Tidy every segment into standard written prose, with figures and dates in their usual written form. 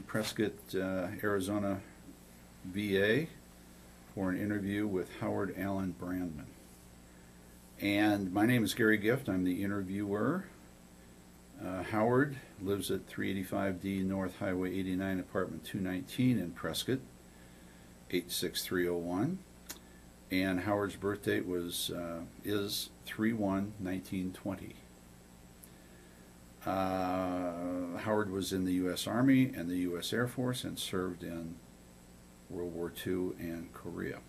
Prescott, Arizona VA for an interview with Howard Allen Brandman. And my name is Gary Gift. I'm the interviewer. Howard lives at 385D North Highway 89, apartment 219 in Prescott, 86301. And Howard's birth date is 3/1/1920. Howard was in the U.S. Army and the U.S. Air Force and served in World War II and Korea.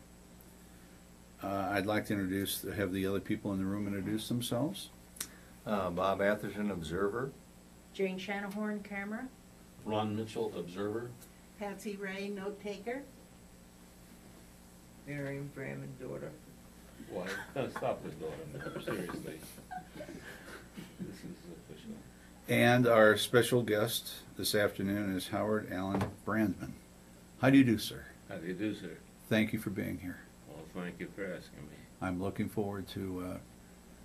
I'd like to have the other people in the room introduce themselves. Bob Atherton, Observer. Jane Shanahan, camera. Ron Mitchell, Observer. Patsy Ray, note taker. Miriam Brandman, daughter. Why? Stop this, daughter. Seriously. This is official. And our special guest this afternoon is Howard Allen Brandman. How do you do, sir? How do you do, sir? Thank you for being here. Well, thank you for asking me. I'm looking forward to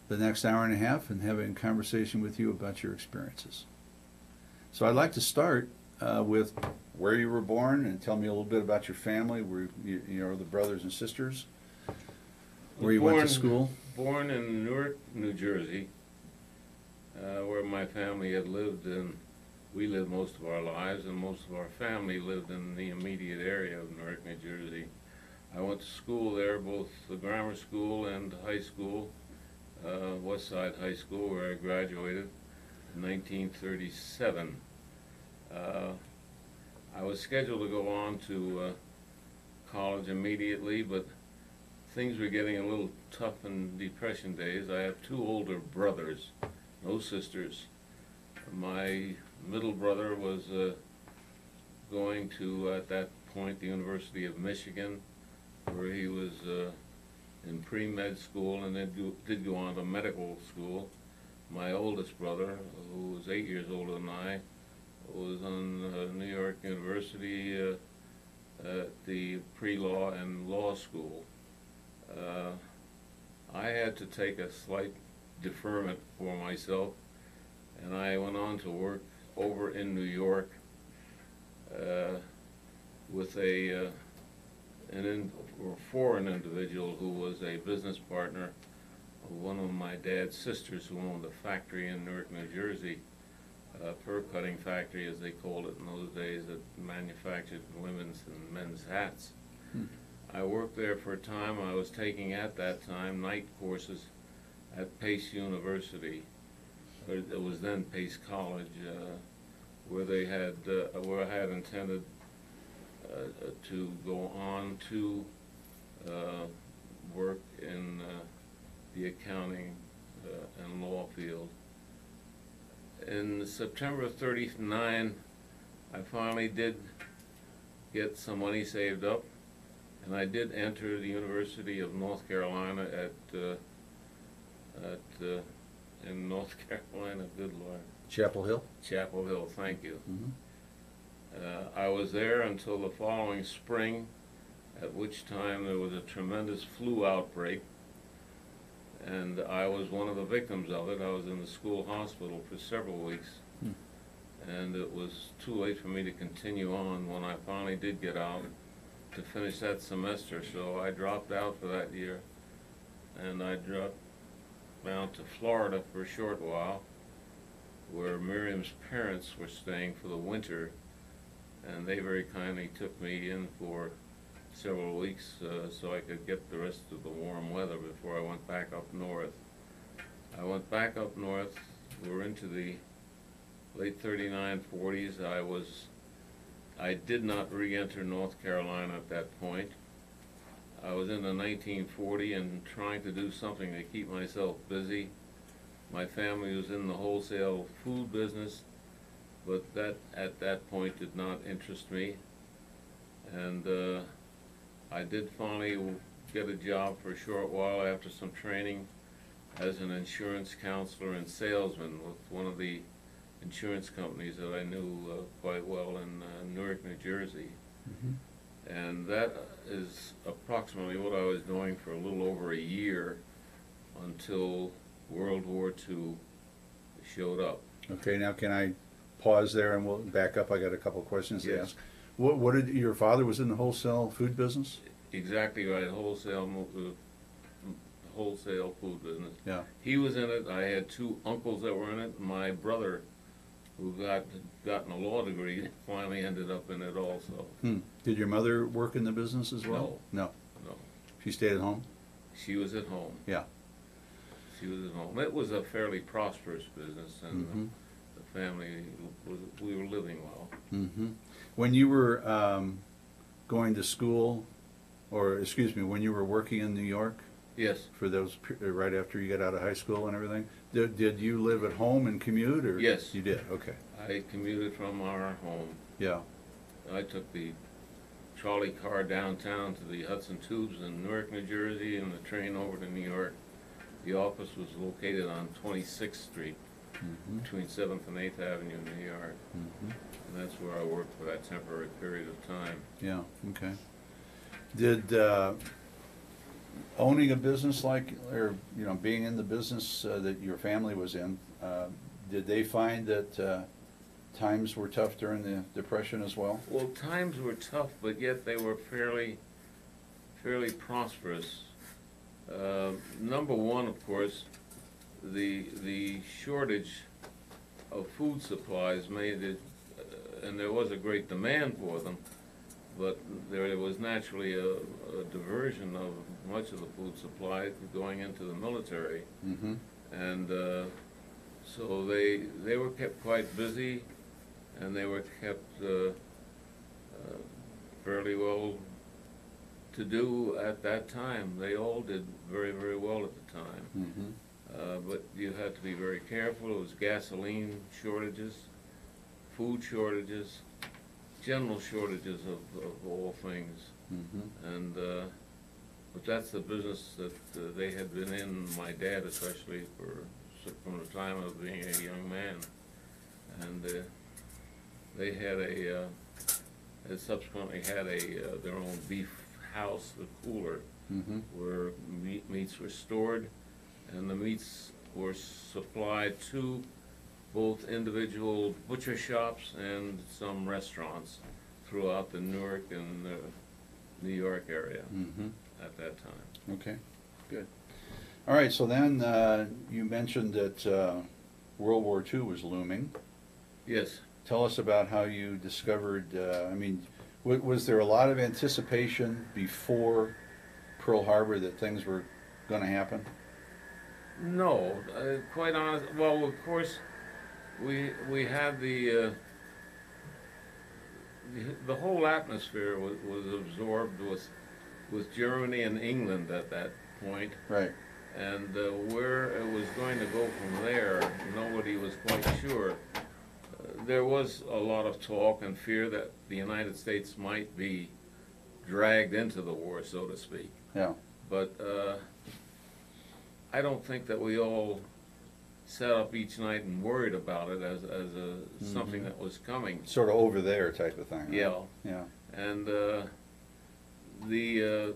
the next hour and a half and having a conversation with you about your experiences. So I'd like to start with where you were born and tell me a little bit about your family, where you know the brothers and sisters, where you went to school. Born in Newark, New Jersey, where my family had lived, and we lived most of our lives, and most of our family lived in the immediate area of Newark, New Jersey. I went to school there, both the grammar school and high school, Westside High School, where I graduated in 1937. I was scheduled to go on to college immediately, but things were getting a little tough in Depression days. I have two older brothers, no sisters. My middle brother was going to, at that point, the University of Michigan, where he was in pre-med school and then did go on to medical school. My oldest brother, who was 8 years older than I, was on New York University at the pre-law and law school. I had to take a slight deferment for myself, and I went on to work over in New York with for an individual who was a business partner of one of my dad's sisters, who owned a factory in Newark, New Jersey, a fur cutting factory, as they called it in those days, that manufactured women's and men's hats. I worked there for a time. I was taking at that time night courses at Pace University. It was then Pace College, where they had where I had intended to go on to work in the accounting and law field. In September of '39, I finally did get some money saved up, and I did enter the University of North Carolina in North Carolina. Good Lord. Chapel Hill? Chapel Hill, thank you. Mm-hmm. I was there until the following spring, at which time there was a tremendous flu outbreak, and I was one of the victims of it. I was in the school hospital for several weeks, and it was too late for me to continue on when I finally did get out to finish that semester, so I dropped out for that year, and I dropped down to Florida for a short while, where Miriam's parents were staying for the winter, and they very kindly took me in for several weeks so I could get the rest of the warm weather before I went back up north. I went back up north. We were into the late 39, 40s. I did not re-enter North Carolina at that point. I was in the 1940 and trying to do something to keep myself busy. My family was in the wholesale food business, but that at that point did not interest me. And I did finally get a job for a short while after some training as an insurance counselor and salesman with one of the insurance companies that I knew quite well in Newark, New Jersey. Mm-hmm. And that is approximately what I was doing for a little over a year until World War II showed up. Okay, now can I pause there and we'll back up. I got a couple questions to Yes. ask. What did your father was in the wholesale food business? Exactly right, wholesale food business. Yeah. He was in it. I had two uncles that were in it. My brother, who gotten a law degree, finally ended up in it also. Did your mother work in the business as well? No. No, She stayed at home? she was at home. Yeah. She was at home. It was a fairly prosperous business, and Mhm. the family we were living well. Mm-hmm. When you were going to school, or excuse me, when you were working in New York Yes, for those right after you got out of high school and everything, did you live at home and commute, or? Yes. You did. Okay. I commuted from our home. Yeah. I took the trolley car downtown to the Hudson Tubes in Newark, New Jersey, and the train over to New York. The office was located on 26th Street, Mm-hmm. between 7th and 8th Avenue in New York. Mm-hmm. And that's where I worked for that temporary period of time. Yeah. Okay. Did owning a business or being in the business that your family was in, did they find that times were tough during the Depression as well? Well, times were tough, but yet they were fairly prosperous. Number one, of course, the shortage of food supplies made it, and there was a great demand for them, but there was naturally a diversion of much of the food supply going into the military. Mm-hmm. And so they were kept quite busy, and they were kept fairly well to do at that time. They all did very, very well at the time. Mm-hmm. But you had to be very careful. It was gasoline shortages, food shortages, general shortages of all things. Mm-hmm. And but that's the business that they had been in, my dad especially, from the time of being a young man. And they had they subsequently had their own beef house, the cooler, Mm-hmm. where meats were stored, and the meats were supplied to both individual butcher shops and some restaurants throughout the Newark and New York area Mm-hmm. at that time. Okay, good. All right, so then you mentioned that World War II was looming. Yes. Tell us about how you discovered, was there a lot of anticipation before Pearl Harbor that things were going to happen? No, quite honest. Well, of course, we had the whole atmosphere was absorbed with Germany and England at that point, Right. and where it was going to go from there, nobody was quite sure. There was a lot of talk and fear that the United States might be dragged into the war, so to speak. Yeah. But I don't think that we all sat up each night and worried about it as something that was coming. Sort of over there type of thing. Right? Yeah. Yeah. And the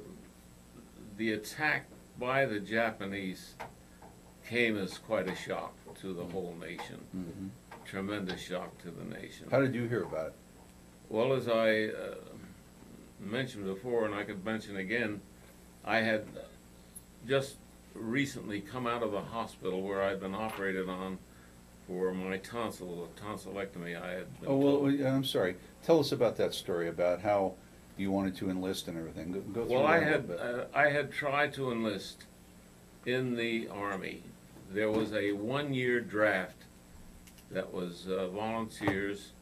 attack by the Japanese came as quite a shock to the whole nation. Mm-hmm. Tremendous shock to the nation. How did you hear about it? Well, as I mentioned before, and I could mention again, I had just recently come out of the hospital where I'd been operated on for my tonsillectomy. I had been Oh, well, told. I'm sorry. Tell us about that story, about how you wanted to enlist and everything. Go through Well, that a little bit. I had tried to enlist in the Army. There was a one-year draft that was volunteers,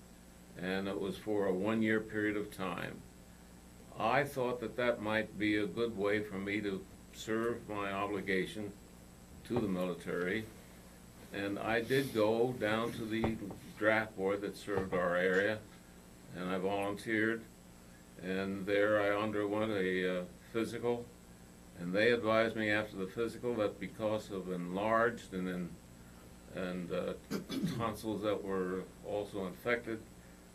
and it was for a one-year period of time. I thought that might be a good way for me to serve my obligation to the military, and I did go down to the draft board that served our area, and I volunteered, and there I underwent a physical, and they advised me after the physical that because of enlarged and tonsils that were also infected,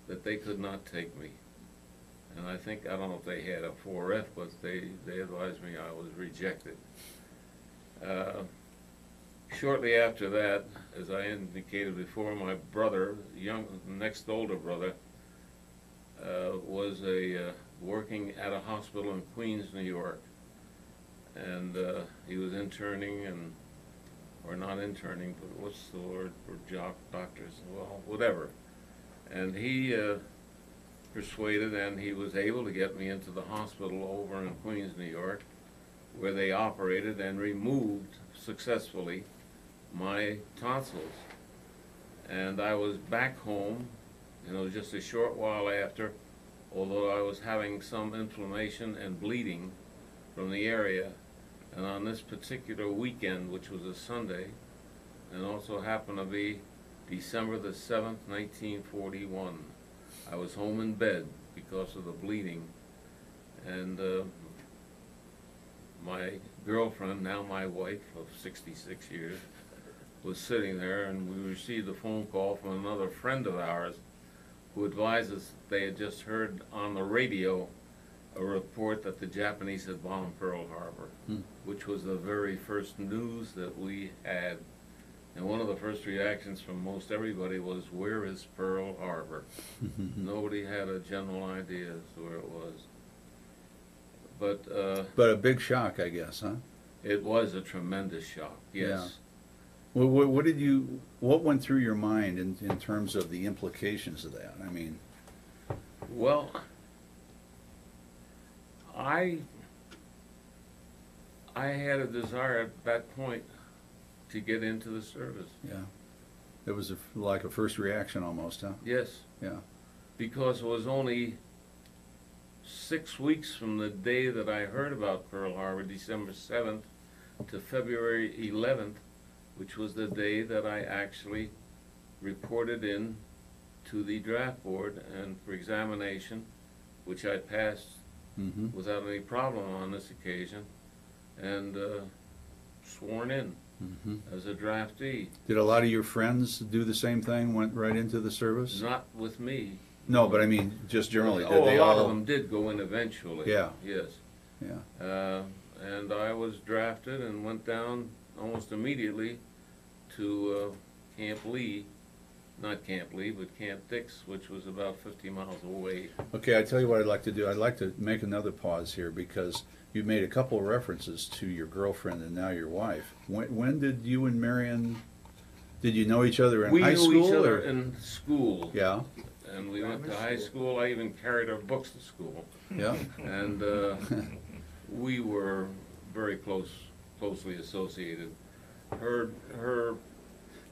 that they could not take me. And I don't know if they had a 4F, but they advised me I was rejected. Shortly after that, as I indicated before, my brother, next older brother, was working at a hospital in Queens, New York, and he was interning or not interning, but what's the word for doctors? Well, whatever. And he persuaded, and he was able to get me into the hospital over in Queens, New York, where they operated and removed successfully my tonsils. And I was back home, just a short while after, although I was having some inflammation and bleeding from the area. And on this particular weekend, which was a Sunday, and also happened to be December the 7th, 1941, I was home in bed because of the bleeding. And my girlfriend, now my wife of 66 years, was sitting there, and we received a phone call from another friend of ours who advised us they had just heard on the radio a report that the Japanese had bombed Pearl Harbor, which was the very first news that we had. And one of the first reactions from most everybody was, where is Pearl Harbor? Nobody had a general idea as to where it was. But a big shock, I guess, huh? It was a tremendous shock, yes. Yeah. What went through your mind in terms of the implications of that? I mean, well, I had a desire at that point to get into the service. yeah. It was like a first reaction almost, huh? Yes, Yeah. because it was only 6 weeks from the day that I heard about Pearl Harbor, December 7th, to February 11th, which was the day that I actually reported in to the draft board and for examination, which I passed without any problem on this occasion, and sworn in as a draftee. Did a lot of your friends do the same thing, went right into the service? Not with me. No, but I mean, just generally, did Oh, they a lot all? of them did go in eventually. Yeah. Yes. Yeah. And I was drafted and went down almost immediately to Camp Lee, not Camp Lee, but Camp Dix, which was about 50 miles away. Okay, I tell you what I'd like to do. I'd like to make another pause here because you made a couple of references to your girlfriend and now your wife. When did you and Marion, did you know each other in high school? We knew each other or? in school. Yeah, And we went to high school. I even carried our books to school. yeah. And we were very closely associated. Her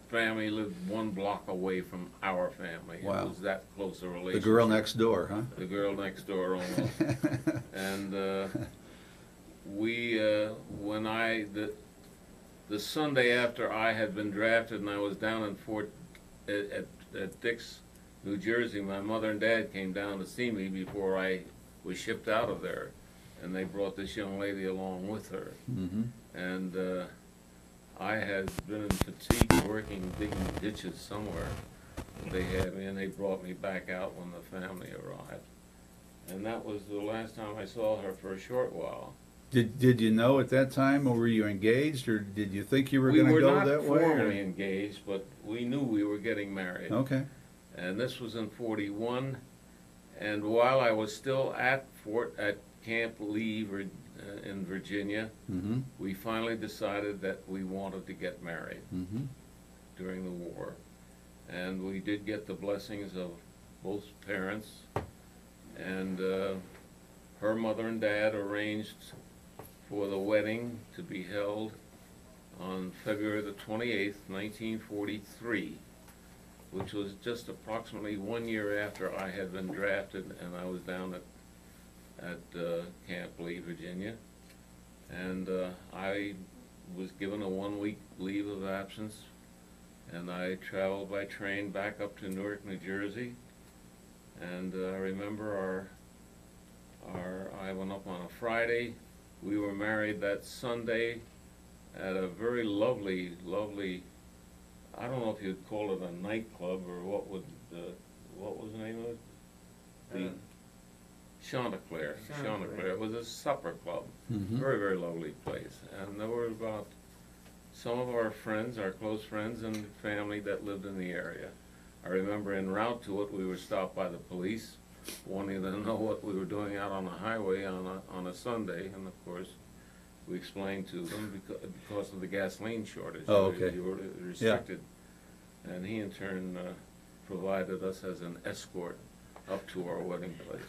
family lived 1 block away from our family. Wow. It was that close a The relationship. girl next door, huh? The girl next door almost. And the Sunday after I had been drafted and I was down in at Dix, New Jersey, my mother and dad came down to see me before I was shipped out of there. And they brought this young lady along with her. And I had been in fatigue working, digging ditches somewhere. They had me and they brought me back out when the family arrived. And that was the last time I saw her for a short while. Did you know at that time, or were you engaged, or did you think you were going to go that way? We were not formally engaged, but we knew we were getting married. Okay. And this was in 41. And while I was still at Camp Lee in Virginia, we finally decided that we wanted to get married during the war. And we did get the blessings of both parents. And her mother and dad arranged for the wedding to be held on February the 28th, 1943, which was just approximately 1 year after I had been drafted and I was down at Camp Lee, Virginia. And I was given a 1-week leave of absence, and I traveled by train back up to Newark, New Jersey. And I remember I went up on a Friday. We were married that Sunday at a very lovely, I don't know if you'd call it a nightclub or what was the name of it? The Chanticleer. It was a supper club. Very, very lovely place. And there were about some of our friends, our close friends and family that lived in the area. I remember en route to it, we were stopped by the police, wanting to know what we were doing out on the highway on a Sunday, and of course, we explained to them because of the gasoline shortage. Oh, okay. You were restricted. And he in turn provided us as an escort up to our wedding place.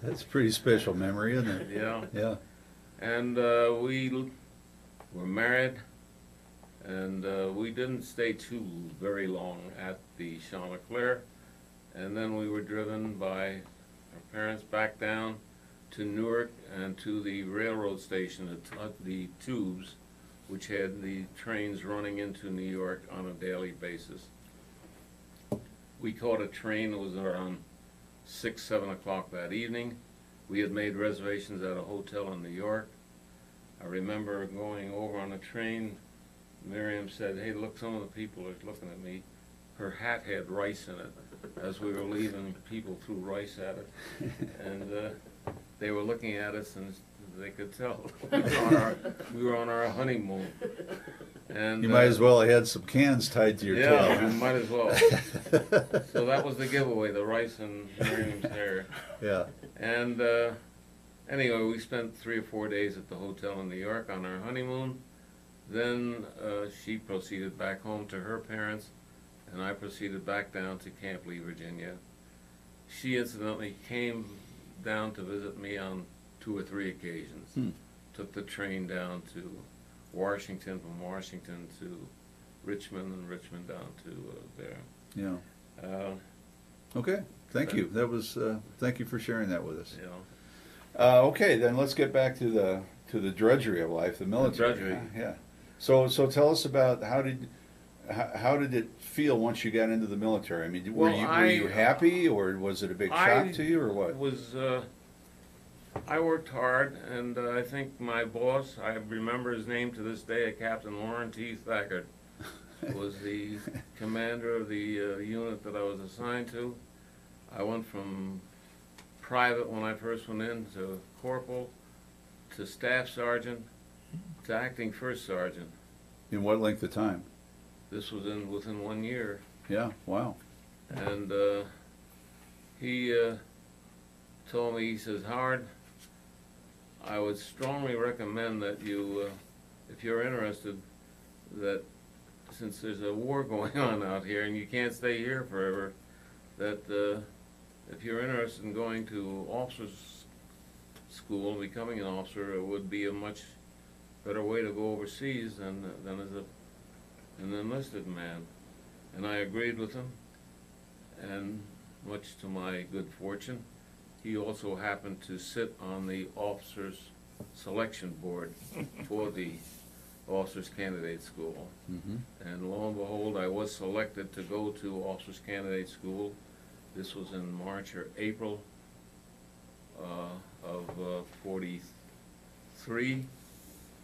That's a pretty special memory, isn't it? Yeah. Yeah. And we were married, and we didn't stay too very long at the Chanticleer, and then we were driven by our parents back down to Newark and to the railroad station, the tubes, which had the trains running into New York on a daily basis. We caught a train that was around 6, 7 o'clock that evening. We had made reservations at a hotel in New York. I remember going over on a train. Miriam said, "Hey, look, some of the people are looking at me." Her hat had rice in it. As we were leaving, people threw rice at it. And they were looking at us, and they could tell we were on our honeymoon. And You might as well have had some cans tied to your yeah, tail. we might as well. So that was the giveaway, the rice and Miriam's hair. Yeah. And anyway, we spent 3 or 4 days at the hotel in New York on our honeymoon. Then she proceeded back home to her parents, and I proceeded back down to Camp Lee, Virginia. She incidentally came down to visit me on 2 or 3 occasions. Took the train down to Washington, from Washington to Richmond, and Richmond down to there. Yeah. Okay. Thank you. That was. Thank you for sharing that with us. You know. Okay, then let's get back to the drudgery of life, the military. drudgery. Yeah. So tell us about how did it feel once you got into the military? I mean, were you happy, or was it a big shock to you, or what? It was. I worked hard, and I think my boss, I remember his name to this day, Captain Warren T. Thackett, was the commander of the unit that I was assigned to. I went from private when I first went in to corporal to staff sergeant to acting first sergeant. In what length of time? This was within 1 year. Yeah. Wow. And he told me, he says, "Howard, I would strongly recommend that you, if you're interested, that since there's a war going on out here and you can't stay here forever, that if you're interested in going to officers' school and becoming an officer, it would be a much better way to go overseas than as an enlisted man." And I agreed with him, and much to my good fortune, he also happened to sit on the officers' selection board for the officers candidate school. And lo and behold, I was selected to go to officers candidate school. This was in March or April of 43,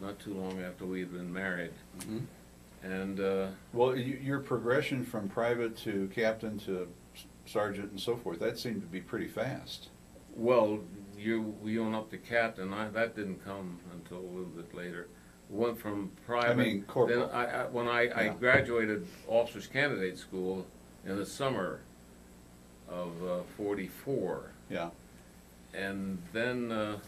not too long after we had been married. And Well, your progression from private to captain to sergeant and so forth, that seemed to be pretty fast. well, we went up to captain. That didn't come until a little bit later. Went from private. I mean, corporal. Then when I Yeah. graduated officers candidate school in the summer of 44, Yeah. and then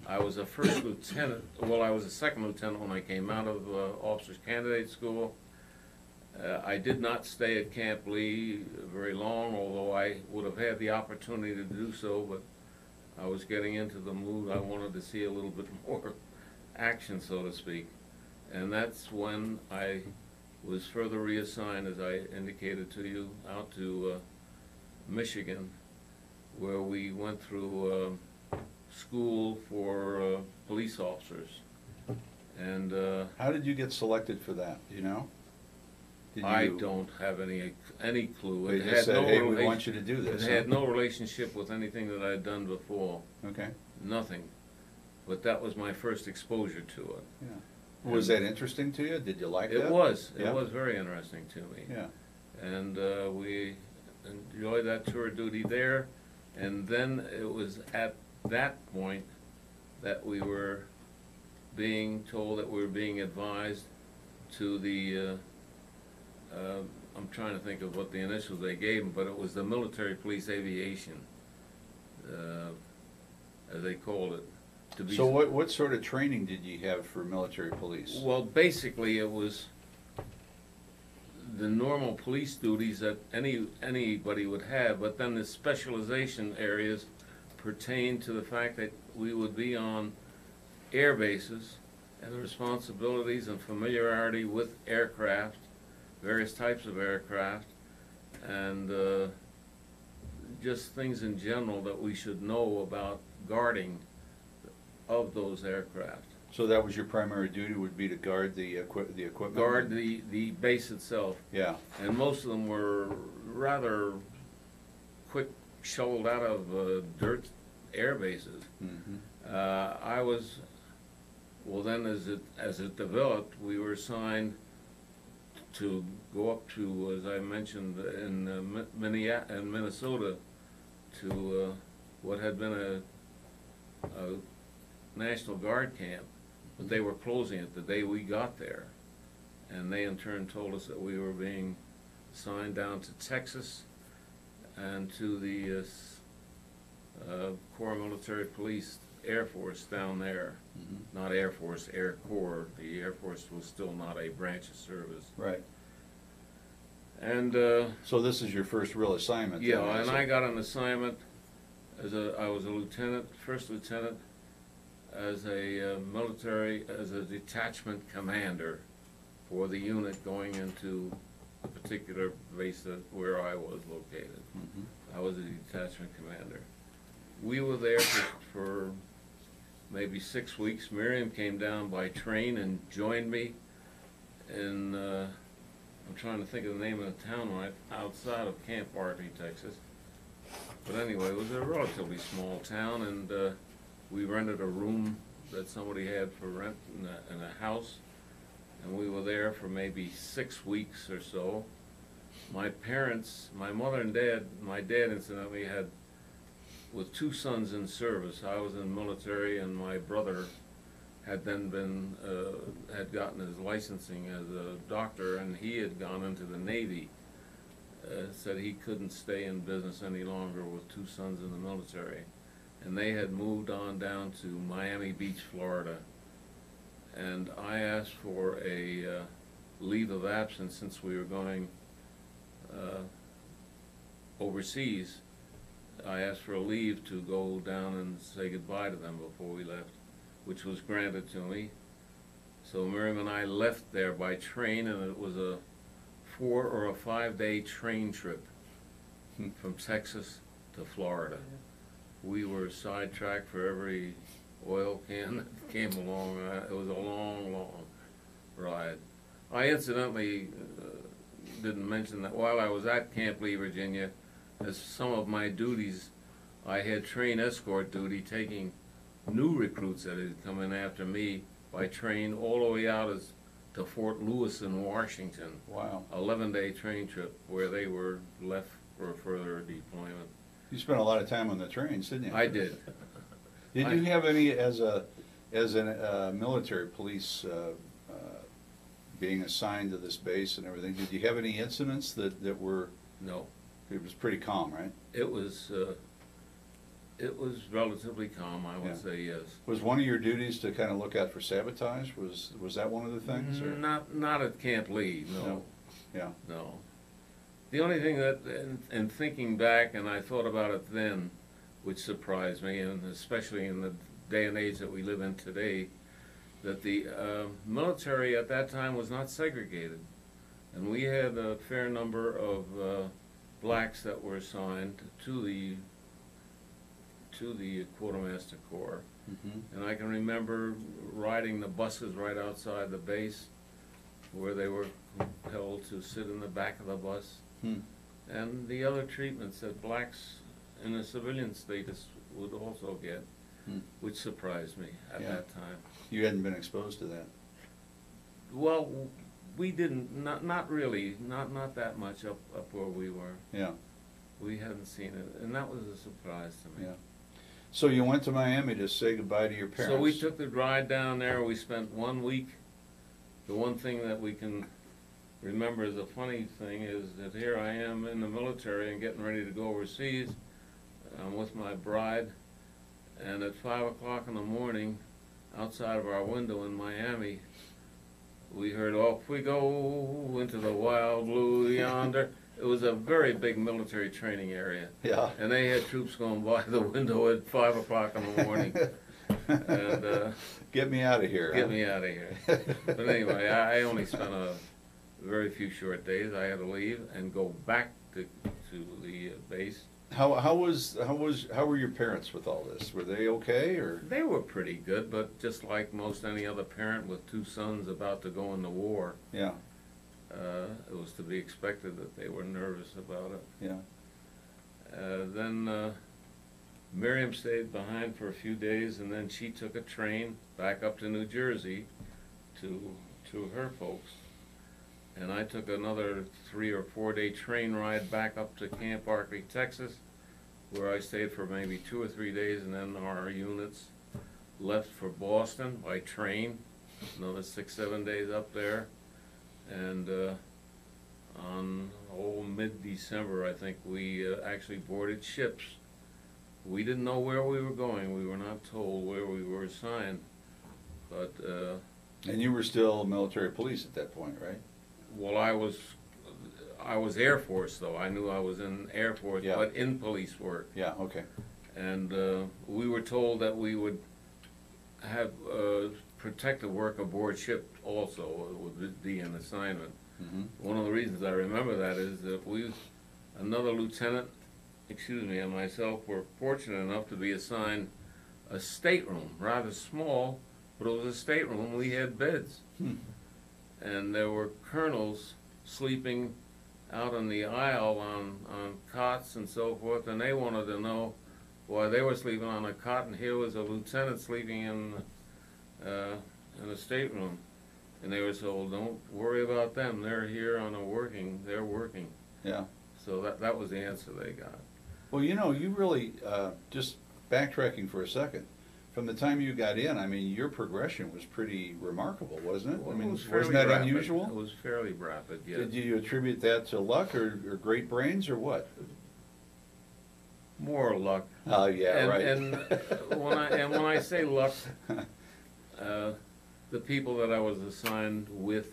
I was a first lieutenant. Well, I was a second lieutenant when I came out of officers candidate school. I did not stay at Camp Lee very long, although I would have had the opportunity to do so, but I was getting into the mood. I wanted to see a little bit more action, so to speak. And that's when I was further reassigned, as I indicated to you, out to Michigan, where we went through school for police officers. And How did you get selected for that? Do you know? Did I don't have any clue. They It just had said, no "Hey, we relation- want you to do this." It had no relationship with anything that I had done before. Okay. Nothing. But that was my first exposure to it. Yeah. Was that interesting to you? Did you like that? It was. Yeah. It was very interesting to me. Yeah. And we enjoyed that tour of duty there. And then it was at that point that we were being told that we were being advised to the, I'm trying to think of what the initials they gave them, but it was the Military Police Aviation, as they called it. To be So what sort of training did you have for military police? Well, basically, it was the normal police duties that anybody would have, but then the specialization areas pertain to the fact that we would be on air bases, and the responsibilities and familiarity with aircraft, various types of aircraft, and just things in general that we should know about guarding of those aircraft. So that was your primary duty, would be to guard the equipment? Guard the base itself. Yeah. And most of them were rather quick shoveled out of dirt air bases. Mhm. I was, well then as it developed, we were assigned to go up to, as I mentioned, in Minnesota, to what had been a National Guard camp, but they were closing it the day we got there. And they in turn told us that we were being assigned down to Texas and to the Corps Military Police Air Force down there. Mhm. Not Air Force, Air Corps. The Air Force was still not a branch of service. Right. And So this is your first real assignment? then, yeah, is and it? I got an assignment I was a lieutenant, first lieutenant, as a as a detachment commander for the unit going into the particular base where I was located. Mhm. I was a detachment commander. We were there for maybe 6 weeks. Miriam came down by train and joined me in, I'm trying to think of the name of the town right outside of Camp Arby, Texas. But anyway, it was a relatively small town, and we rented a room that somebody had for rent in a house, and we were there for maybe 6 weeks or so. My parents, my mother and dad, my dad incidentally had, with 2 sons in service. I was in the military, and my brother had then been, had gotten his licensing as a doctor, and he had gone into the Navy. Said he couldn't stay in business any longer with 2 sons in the military. And they had moved on down to Miami Beach, Florida. And I asked for a leave of absence since we were going overseas. I asked for a leave to go down and say goodbye to them before we left, which was granted to me. So Miriam and I left there by train, and it was a 4 or 5 day train trip from Texas to Florida. We were sidetracked for every oil can that came along. It was a long, long ride. I incidentally didn't mention that while I was at Camp Lee, Virginia, as some of my duties, I had train escort duty, taking new recruits that had come in after me by train all the way out to Fort Lewis in Washington. Wow. 11-day train trip where they were left for further deployment. You spent a lot of time on the trains, didn't you? I did. Did you have any, as a military police, being assigned to this base and everything, did you have any incidents that were, No. it was pretty calm, right? It was relatively calm, I would Yeah. say, yes. Was one of your duties to kind of look out for sabotage? Was that one of the things? Or? Not at Camp Lee, no. Yeah. No. The only thing that, in thinking back, and I thought about it then, which surprised me, and especially in the day and age that we live in today, that the military at that time was not segregated. And we had a fair number of blacks that were assigned to the Quartermaster Corps. Mm-hmm. And I can remember riding the buses right outside the base, where they were compelled to sit in the back of the bus. Hmm. And the other treatments that blacks in a civilian status would also get, which surprised me at Yeah. that time. You hadn't been exposed to that. Well, we didn't, not really, not that much up where we were. Yeah. We hadn't seen it, and that was a surprise to me. Yeah. So you went to Miami to say goodbye to your parents? So we took the ride down there, we spent 1 week. The one thing that we can remember as a funny thing is that here I am in the military and getting ready to go overseas. I'm with my bride, and at 5 o'clock in the morning, outside of our window in Miami, we heard, "Off we go into the wild blue yonder." It was a very big military training area. Yeah. And they had troops going by the window at 5 o'clock in the morning. And Get me out of here. get me out of here. But anyway, I only spent a very few short days. I had to leave and go back to the base. How were your parents with all this? Were they okay, or? They were pretty good, but just like most any other parent with 2 sons about to go into war, Yeah, it was to be expected that they were nervous about it. yeah. Then Miriam stayed behind for a few days, and then she took a train back up to New Jersey to her folks. And I took another 3 or 4 day train ride back up to Camp Arkley, Texas, where I stayed for maybe 2 or 3 days, and then our units left for Boston by train, another 6, 7 days up there. And on mid-December, I think, we actually boarded ships. We didn't know where we were going. We were not told where we were assigned. But And you were still military police at that point, right? well, I was Air Force, though. I knew I was in Air Force, Yeah. but in police work. Yeah, okay. And we were told that we would have protective work aboard ship also, would be an assignment. Mm-hmm. One of the reasons I remember that is that another lieutenant, and myself were fortunate enough to be assigned a stateroom, rather small, but it was a stateroom. We had beds. And there were colonels sleeping out on the aisle on cots and so forth, and they wanted to know why they were sleeping on a cot, and here was a lieutenant sleeping in a stateroom. And they were told, "Don't worry about them, they're here on they're working." Yeah. So that was the answer they got. Well, you really, just backtracking for a second, from the time you got in, I mean, your progression was pretty remarkable, wasn't it? Well, I mean, it was wasn't fairly that rapid. unusual? It was fairly rapid, yes. Did you attribute that to luck or great brains or what? More luck. Oh, yeah, right. And when I say luck, the people that I was assigned with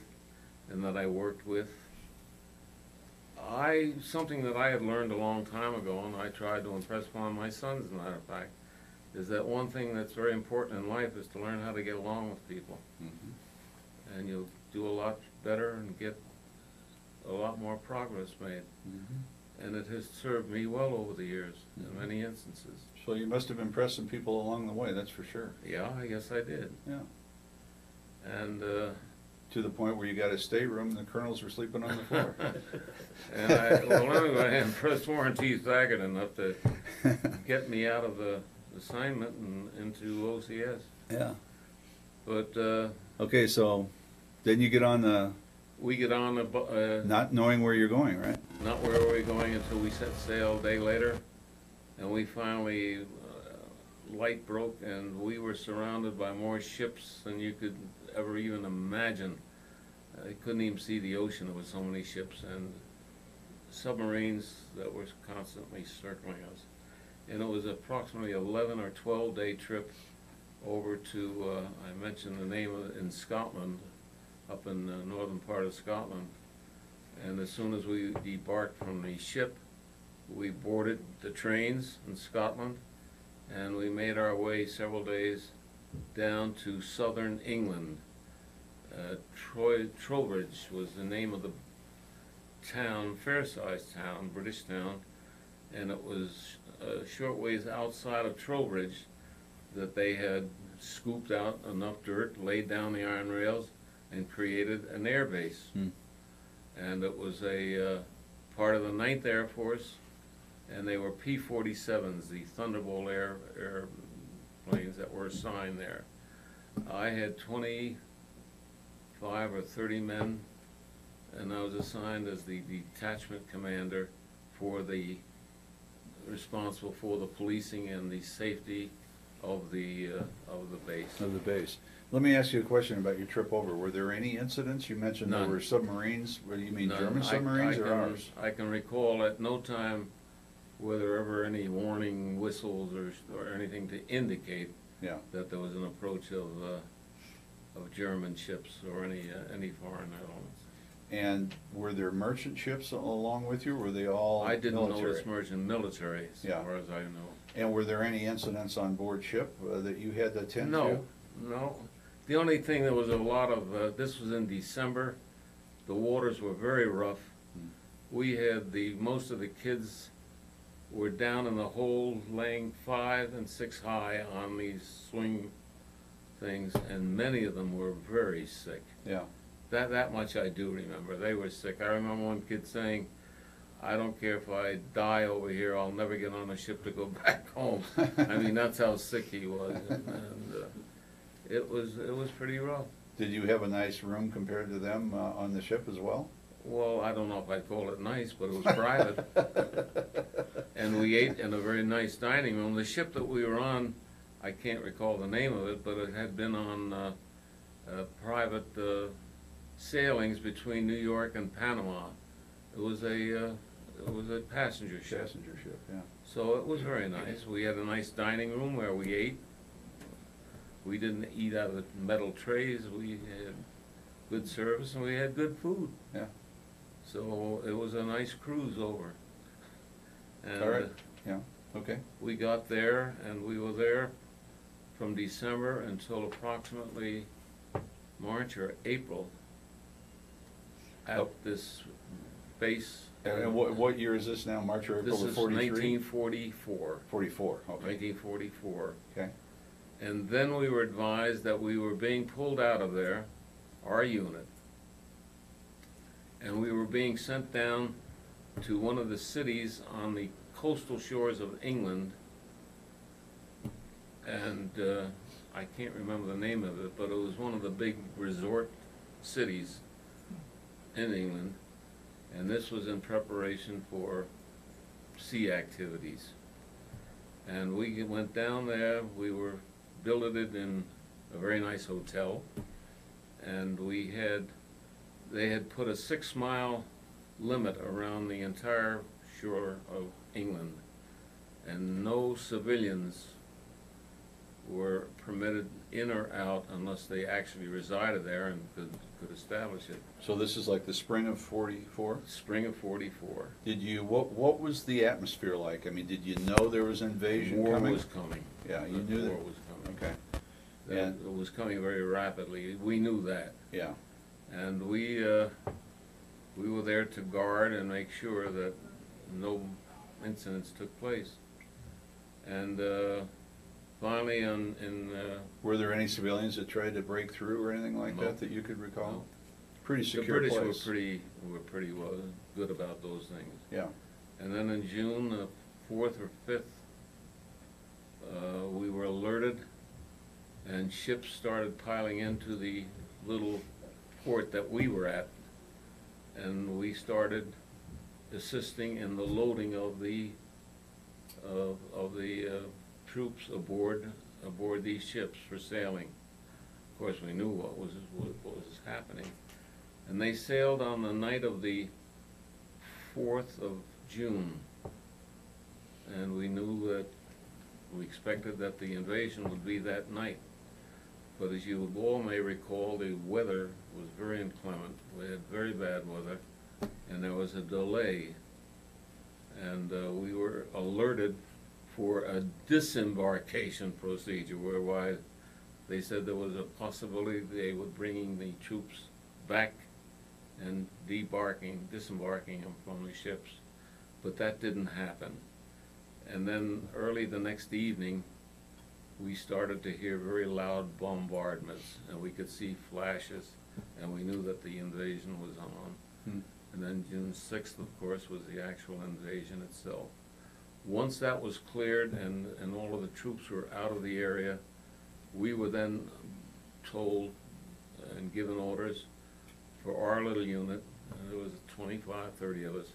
and that I worked with, something that I had learned a long time ago, and I tried to impress upon my sons, as a matter of fact, is that one thing that's very important in life is to learn how to get along with people. Mhm. And you'll do a lot better and get a lot more progress made. Mhm. And it has served me well over the years in many instances. So you must have impressed some people along the way, that's for sure. Yeah, I guess I did. Yeah. And To the point where you got a stateroom and the colonels were sleeping on the floor. I impressed Warren T. Thaggart enough to get me out of the assignment and into OCS. Yeah. But Okay, so then you get on the, we get on not knowing where you're going, right? not where we were going until we set sail a day later, and we finally light broke, and we were surrounded by more ships than you could ever even imagine. I couldn't even see the ocean. There were so many ships and submarines that were constantly circling us. And it was approximately 11 or 12 day trip over to, I mentioned the name of it, in Scotland, up in the northern part of Scotland. And as soon as we debarked from the ship, we boarded the trains in Scotland, and we made our way several days down to southern England. Trowbridge was the name of the town, fair-sized town, British town, and it was a short ways outside of Trowbridge that they had scooped out enough dirt, laid down the iron rails, and created an air base. And it was a part of the 9th Air Force, and they were P-47s, the Thunderbolt airplanes that were assigned there. I had 25 or 30 men, and I was assigned as the detachment commander for the responsible for the policing and the safety of the base. Of the base. Let me ask you a question about your trip over. Were there any incidents? You mentioned there None. were submarines. What do you mean, None. German submarines or ours? I can recall at no time were there ever any warning whistles or anything to indicate Yeah. that there was an approach of German ships or any foreign elements. And were there merchant ships along with you? Or were they all I didn't military? notice merchant military, as Yeah. far as I know. And were there any incidents on board ship that you had to attend to? No, no. The only thing, there was a lot of, this was in December, the waters were very rough. We had most of the kids were down in the hold laying 5 and 6 high on these swing things, and many of them were very sick. Yeah. That much I do remember. They were sick. I remember one kid saying, "I don't care if I die over here, I'll never get on a ship to go back home." I mean, that's how sick he was, and it was pretty rough. Did you have a nice room compared to them on the ship as well? Well, I don't know if I'd call it nice, but it was private. And we ate in a very nice dining room. The ship that we were on, I can't recall the name of it, but it had been on private sailings between New York and Panama. It was a passenger ship. Passenger ship, yeah. So it was very nice. We had a nice dining room where we ate. We didn't eat out of metal trays. We had good service and we had good food. Yeah. So it was a nice cruise over. And All right. Yeah. Okay. we got there and we were there from December until approximately March or April at Oh. this base. And what year is this now? March or April This of is 43? 1944. 44, okay. 1944. Okay. And then we were advised that we were being pulled out of there, our unit, and we were being sent down to one of the cities on the coastal shores of England, and I can't remember the name of it, but it was one of the big resort cities in England, and this was in preparation for sea activities. And we went down there, we were billeted in a very nice hotel, and they had put a 6-mile limit around the entire shore of England, and no civilians were permitted in or out unless they actually resided there and could establish it. So this is like the spring of 44? Spring of 44. Did you, what was the atmosphere like? I mean, did you know there was invasion War coming? was coming. Yeah, you The knew that? war was coming. Okay. That it was coming very rapidly. We knew that. Yeah. And we were there to guard and make sure that no incidents took place. And finally, Were there any civilians that tried to break through or anything like No. that you could recall? No. Pretty the secure British place. were pretty well good about those things. Yeah. And then in June, the 4th or 5th, we were alerted, and ships started piling into the little port that we were at, and we started assisting in the loading of the troops aboard these ships for sailing. Of course, we knew what was happening, and they sailed on the night of the 4th of June, and we knew that we expected that the invasion would be that night. But as you all may recall, the weather was very inclement. We had very bad weather, and there was a delay. And we were alerted for a disembarkation procedure, whereby they said there was a possibility they were bringing the troops back and disembarking them from the ships. But that didn't happen. And then early the next evening, we started to hear very loud bombardments, and we could see flashes, and we knew that the invasion was on. Hmm. And then June 6th, of course, was the actual invasion itself. Once that was cleared and all of the troops were out of the area, we were then told and given orders for our little unit, and there was 25, 30 of us,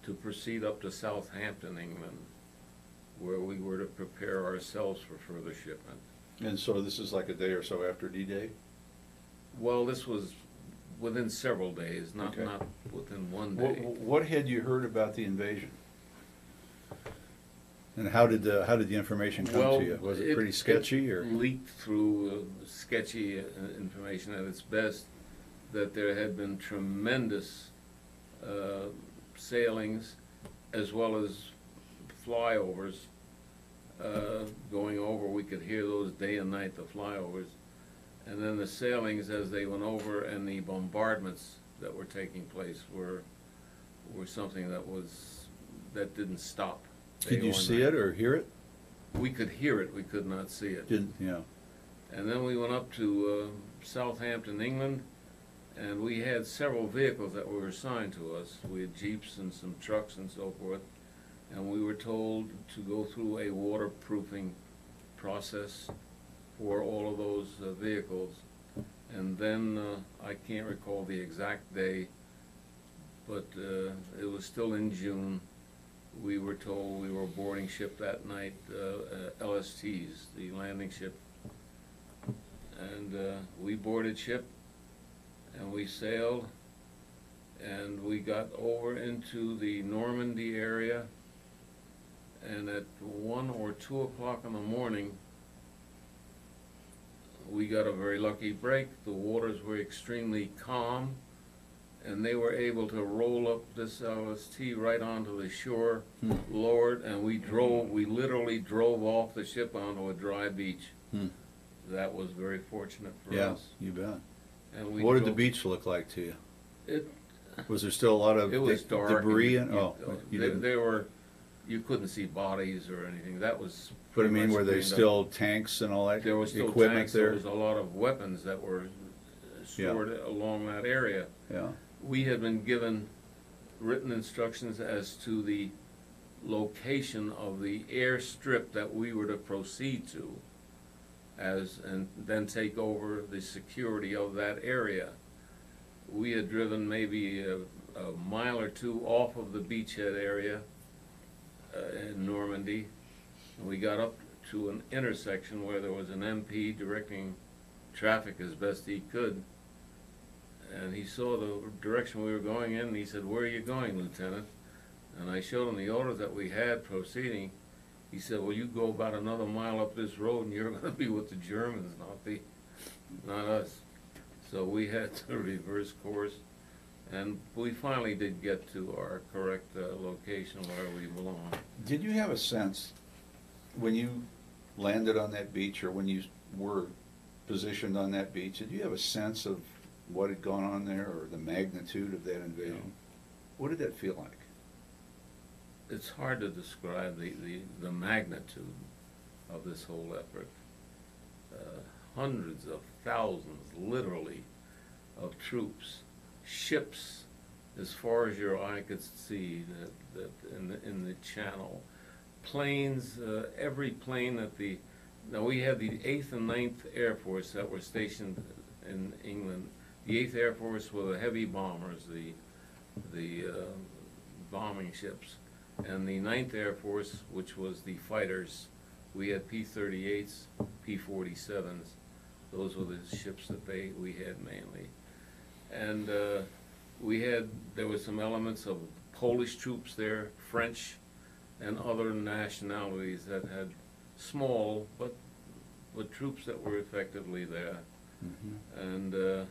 to proceed up to Southampton, England. where we were to prepare ourselves for further shipment. And so this is like a day or so after D-Day? Well, this was within several days, not Okay. not within one day. What had you heard about the invasion? And how did the information come Well, to you? Was it pretty sketchy, or? It leaked through sketchy information at its best, that there had been tremendous sailings as well as flyovers going over. We could hear those day and night, the flyovers. And then the sailings as they went over, and the bombardments that were taking place were something that didn't stop. Did you see it or hear it? We could hear it, we could not see it. Didn't, yeah. And then we went up to Southampton, England, and we had several vehicles that were assigned to us. We had Jeeps and some trucks and so forth, and we were told to go through a waterproofing process for all of those vehicles. And then, I can't recall the exact day, but it was still in June. We were told we were boarding ship that night, LSTs, the landing ship. And we boarded ship, and we sailed, and we got over into the Normandy area, and at 1 or 2 o'clock in the morning, we got a very lucky break. The waters were extremely calm, and they were able to roll up this LST right onto the shore, lowered, and we literally drove off the ship onto a dry beach. That was very fortunate for Yeah, us. you bet. And we What did the drove- beach look like to you? It, Was there still a lot of it was dark. debris? and You they, didn't. they were, you couldn't see bodies or anything. That was. But I pretty mean, much were there cleaned up. still tanks and all that There was still equipment tanks. there? There was a lot of weapons that were stored along that area. Yeah. We had been given written instructions as to the location of the airstrip that we were to proceed to, and then take over the security of that area. We had driven maybe a mile or two off of the beachhead area in Normandy, and we got up to an intersection where there was an MP directing traffic as best he could. And he saw the direction we were going in, and he said, "Where are you going, Lieutenant?" And I showed him the orders that we had proceeding. He said, "Well, you go about another mile up this road, and you're going to be with the Germans, not us." So we had to reverse course, and we finally did get to our correct location where we belong. Did you have a sense when you landed on that beach, or when you were positioned on that beach, did you have a sense of what had gone on there, or the magnitude of that invasion? What did that feel like? It's hard to describe the magnitude of this whole effort. Hundreds of thousands, literally, of troops, ships as far as your eye could see that in the channel, planes, every plane that now we had the 8th and 9th Air Force that were stationed in England. The 8th Air Force were the heavy bombers, the bombing ships, and the 9th Air Force, which was the fighters. We had P-38s, P-47s. Those were the ships that we had mainly. And there were some elements of Polish troops there, French, and other nationalities that had small, but troops that were effectively there. And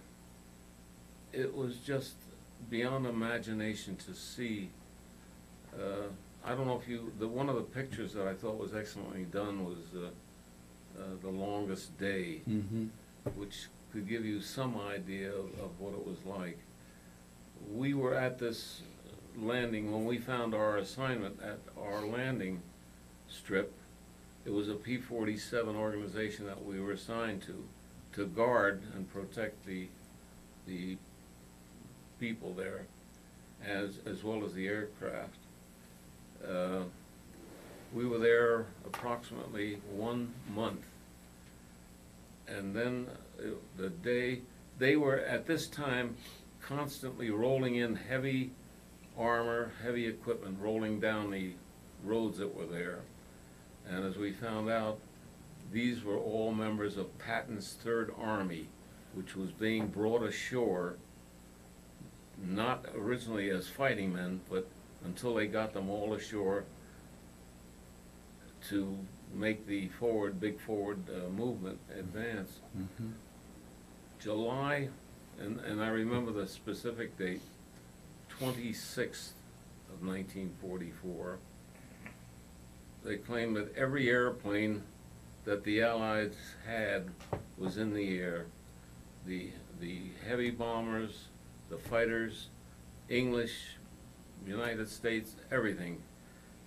it was just beyond imagination to see. I don't know if one of the pictures that I thought was excellently done was The Longest Day, which could give you some idea of what it was like. We were at this landing when we found our assignment at our landing strip. It was a P-47 organization that we were assigned to guard and protect the people there, as well as the aircraft. We were there approximately 1 month, and then they were at this time constantly rolling in heavy armor, heavy equipment, rolling down the roads that were there. And as we found out, these were all members of Patton's Third Army, which was being brought ashore, not originally as fighting men, but until they got them all ashore to make the big forward movement advance. Mhm. July, and I remember the specific date, 26th of 1944, they claimed that every airplane that the Allies had was in the air. The heavy bombers, the fighters, English, United States, everything.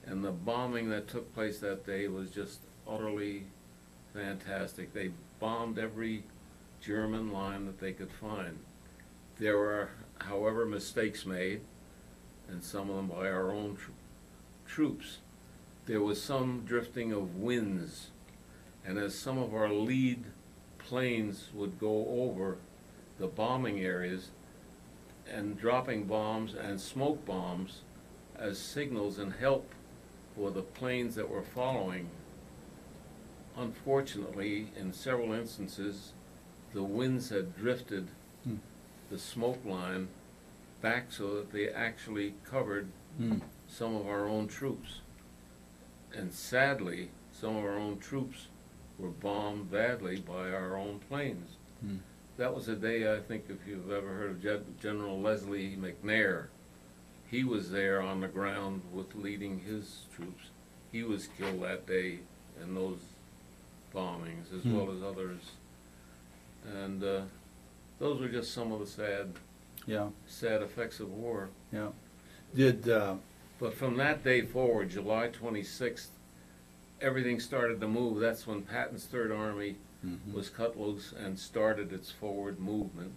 And the bombing that took place that day was just utterly fantastic. They bombed every German line that they could find. There were, however, mistakes made, and some of them by our own troops. There was some drifting of winds, and as some of our lead planes would go over the bombing areas and dropping bombs and smoke bombs as signals and help for the planes that were following, unfortunately, in several instances, the winds had drifted the smoke line back so that they actually covered some of our own troops. And sadly, some of our own troops were bombed badly by our own planes. That was a day, I think, if you've ever heard of General Leslie McNair, he was there on the ground with leading his troops. He was killed that day in those bombings, as well as others. And those were just some of the sad effects of war. Yeah. Did But from that day forward, July 26th, everything started to move. That's when Patton's Third Army was cut loose and started its forward movement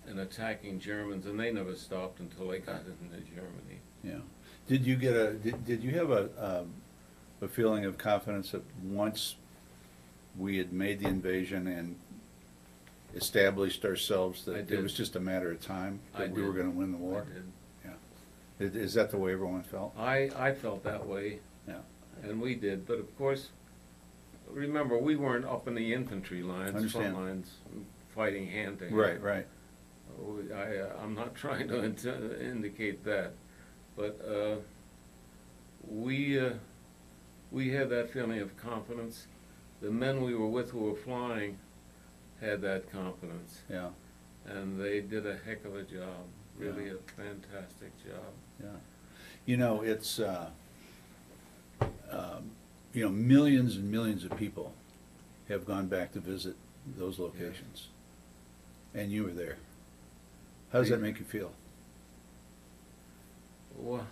and attacking Germans, and they never stopped until they got into Germany. Yeah. Did you get did you have a feeling of confidence that once we had made the invasion and established ourselves I that did. it was just a matter of time I that we were did. going to win the war? I did. Is that the way everyone felt? I felt that way, Yeah. and we did. But of course, remember, we weren't up in the infantry lines, Understand. front lines, fighting hand to hand. Right. Right. I'm not trying to indicate that, but we had that feeling of confidence. The men we were with who were flying had that confidence, Yeah. and they did a heck of a job. Really, a fantastic job. Yeah. You know, it's you know, millions and millions of people have gone back to visit those locations, and you were there. How does that make you feel? Well,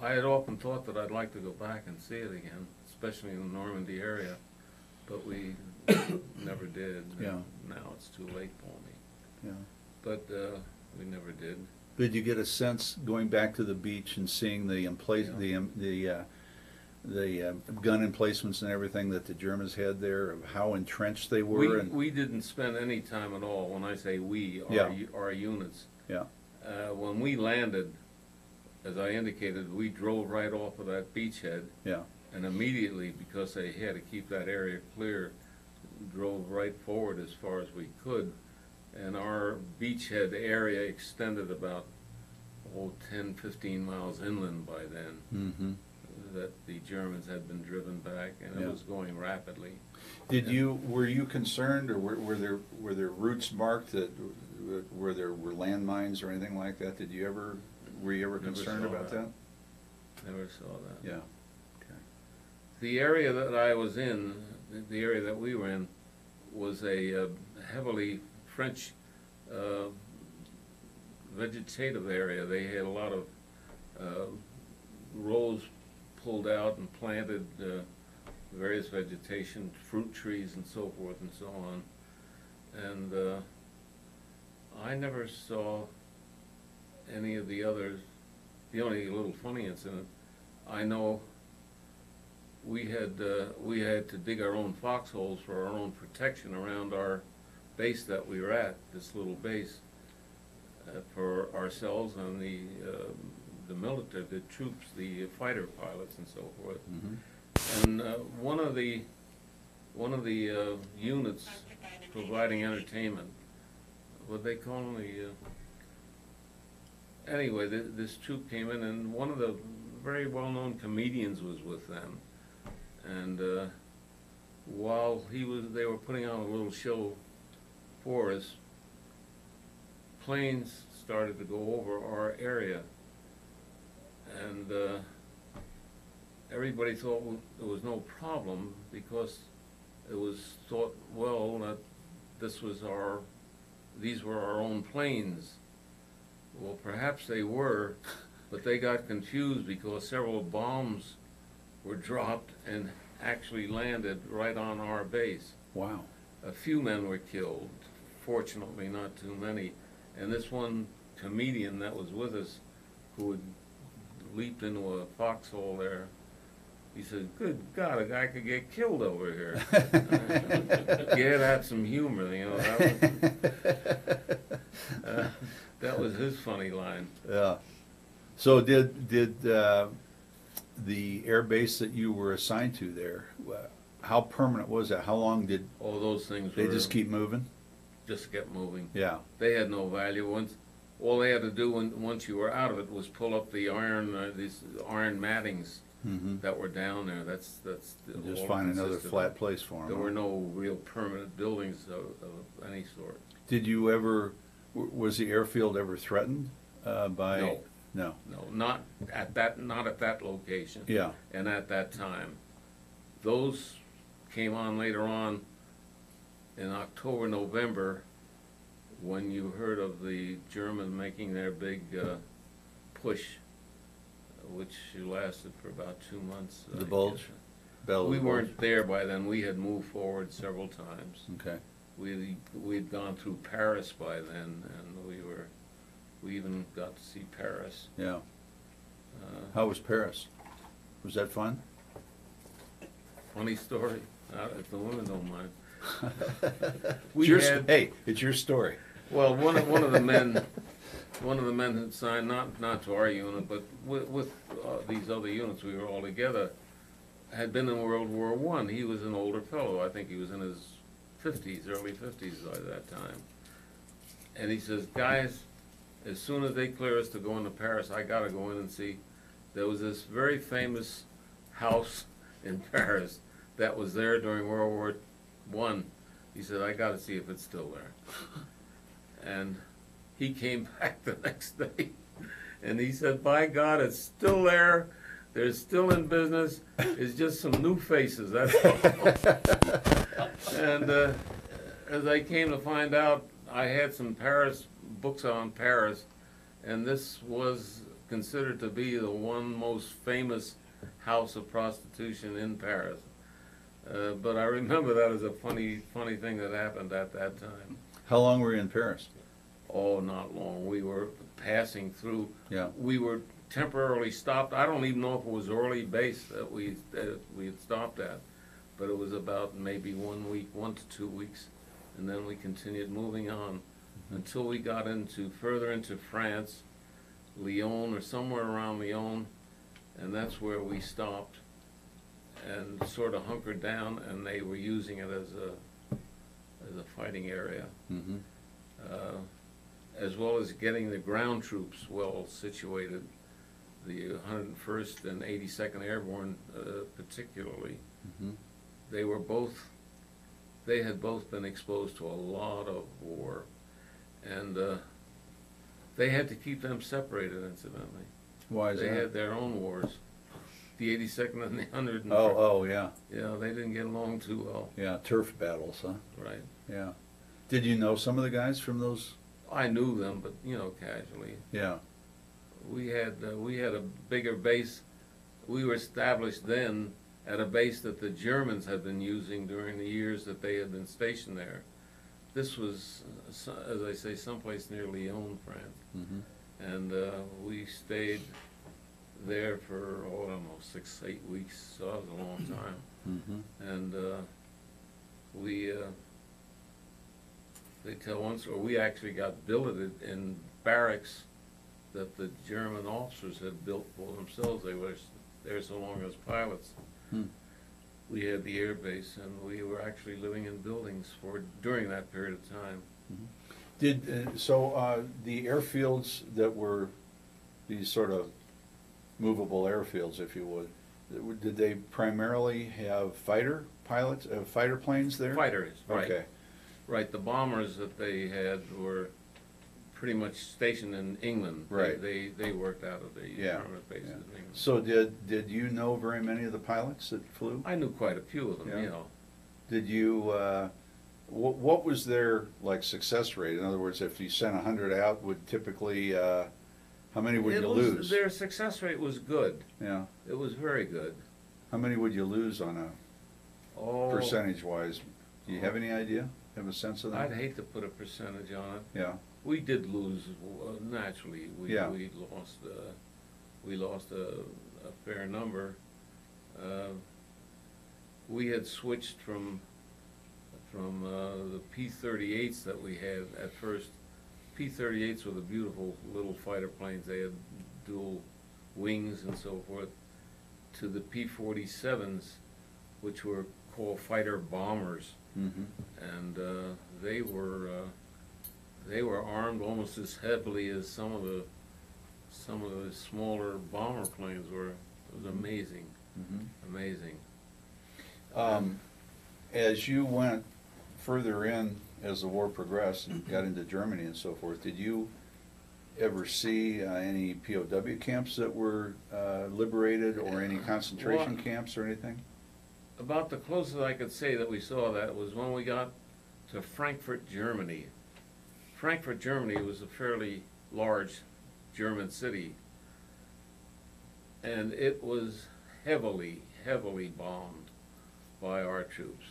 I had often thought that I'd like to go back and see it again, especially in the Normandy area, but we never did. Yeah. Now it's too late for me. Yeah. But we never did. Did you get a sense going back to the beach and seeing the gun emplacements and everything that the Germans had there, of how entrenched they were? We didn't spend any time at all. When I say we, our units. Yeah. When we landed, as I indicated, we drove right off of that beachhead, Yeah. and immediately, because they had to keep that area clear, drove right forward as far as we could. And our beachhead area extended about 10, 15 miles inland by then. Mm-hmm. That the Germans had been driven back, and it was going rapidly. Were you concerned, or were there routes marked that where there were landmines or anything like that? Were you ever Never concerned saw about that? Never saw that. Yeah. Okay. The area that I was in, the area that we were in, was a heavily French vegetative area. They had a lot of rows pulled out and planted various vegetation, fruit trees and so forth and so on. And I never saw any of the others. The only little funny incident, I know we had to dig our own foxholes for our own protection around our base that we were at, this little base, for ourselves and the military, the troops, the fighter pilots and so forth. Mm-hmm. And one of the units providing entertainment, what they call them, anyway, this troupe came in, and one of the very well-known comedians was with them. And while they were putting on a little show for us, planes started to go over our area, and everybody thought there was no problem because it was thought, well, that these were our own planes. Well, perhaps they were, but they got confused because several bombs were dropped and actually landed right on our base. Wow. A few men were killed, fortunately not too many. And this one comedian that was with us, who had leaped into a foxhole there, he said, "Good God, a guy could get killed over here." Yeah, that's some humor, you know. That was his funny line. Yeah. So did the air base that you were assigned to there, how permanent was that? How long did All those things they were just keep moving? just kept moving. Yeah. They had no value. All they had to do once you were out of it was pull up the these iron mattings Mm-hmm. that were down there. That's Just all find it another consisted flat of. place for them. There were no real permanent buildings of any sort. Did you ever, was the airfield ever threatened by? No. No. No, not at that location. Yeah. And at that time. Those came on later on in October, November, when you heard of the Germans making their big push, which lasted for about 2 months. The bulge? Battle of We the Bulge? weren't there by then. We had moved forward several times. Okay. We'd gone through Paris by then, and we even got to see Paris. Yeah. How How was Paris? Was that fun? funny story, if the women don't mind. Hey, it's your story. Well, one of the men had signed, not to our unit, but with these other units, we were all together, had been in World War I. He was an older fellow. I think he was in his 50s, early 50s by that time. And he says, "Guys, as soon as they clear us to go into Paris, I gotta go in and see." There was this very famous house in Paris that was there during World War I. He said, "I gotta see if it's still there." And he came back the next day, and he said, "By God, it's still there. They're still in business. It's just some new faces, that's all." And as I came to find out, I had some Paris books on Paris, and this was considered to be the one most famous house of prostitution in Paris. But I remember that as a funny thing that happened at that time. How long were you in Paris? Oh, not long. We were passing through. Yeah. We were temporarily stopped. I don't even know if it was Orly base that we had stopped at, but it was about maybe 1 week, 1 to 2 weeks, and then we continued moving on until we got further into France, Lyon or somewhere around Lyon, and that's where we stopped and sort of hunkered down, and they were using it as a fighting area. Mm-hmm. As well as getting the ground troops well situated, the 101st and 82nd Airborne particularly. Mm-hmm. They had both been exposed to a lot of war, and they had to keep them separated, incidentally. Why is They that? had their own wars. The 82nd and the 101st. Oh, yeah. Yeah, they didn't get along too well. Yeah, turf battles, huh? Right. Yeah. Did you know some of the guys from those? I knew them, but, casually. Yeah. We had a bigger base. We were established then at a base that the Germans had been using during the years that they had been stationed there. This was, as I say, someplace near Lyon, France. Mm-hmm. And we stayed there for, I don't know, 6, 8 weeks, so that was a long time. Mm-hmm. And they tell us, or we actually got billeted in barracks that the German officers had built for themselves. They were there so long as pilots. Hmm. we had the air base, and we were actually living in buildings during that period of time. The airfields that were these sort of movable airfields, if you would, did they primarily have fighter pilots, fighter planes there? Fighters, right. Okay. Right, the bombers that they had were pretty much stationed in England. Right. They worked out of the Yeah, permanent bases in England. So did you know very many of the pilots that flew? I knew quite a few of them, Yeah. you know. Did you, what was their, like, success rate? In other words, if you sent 100 out, would typically, how many would you lose? Their success rate was good. Yeah. It was very good. How many would you lose on a Oh, percentage-wise? Do you have any idea? Have a sense of that? I'd hate to put a percentage on it. Yeah. We did lose, naturally. Yeah. We lost a fair number. We had switched from the P-38s that we had at first. P-38s were the beautiful little fighter planes. They had dual wings and so forth, to the P-47s, which were called fighter bombers. Mm-hmm. And they were armed almost as heavily as some of the smaller bomber planes were. It was amazing, Mm-hmm. amazing. As you went further in, as the war progressed and got into Germany and so forth, did you ever see any POW camps that were liberated, or any concentration camps or anything? About the closest I could say that we saw that was when we got to Frankfurt, Germany. Frankfurt, Germany was a fairly large German city, and it was heavily, heavily bombed by our troops.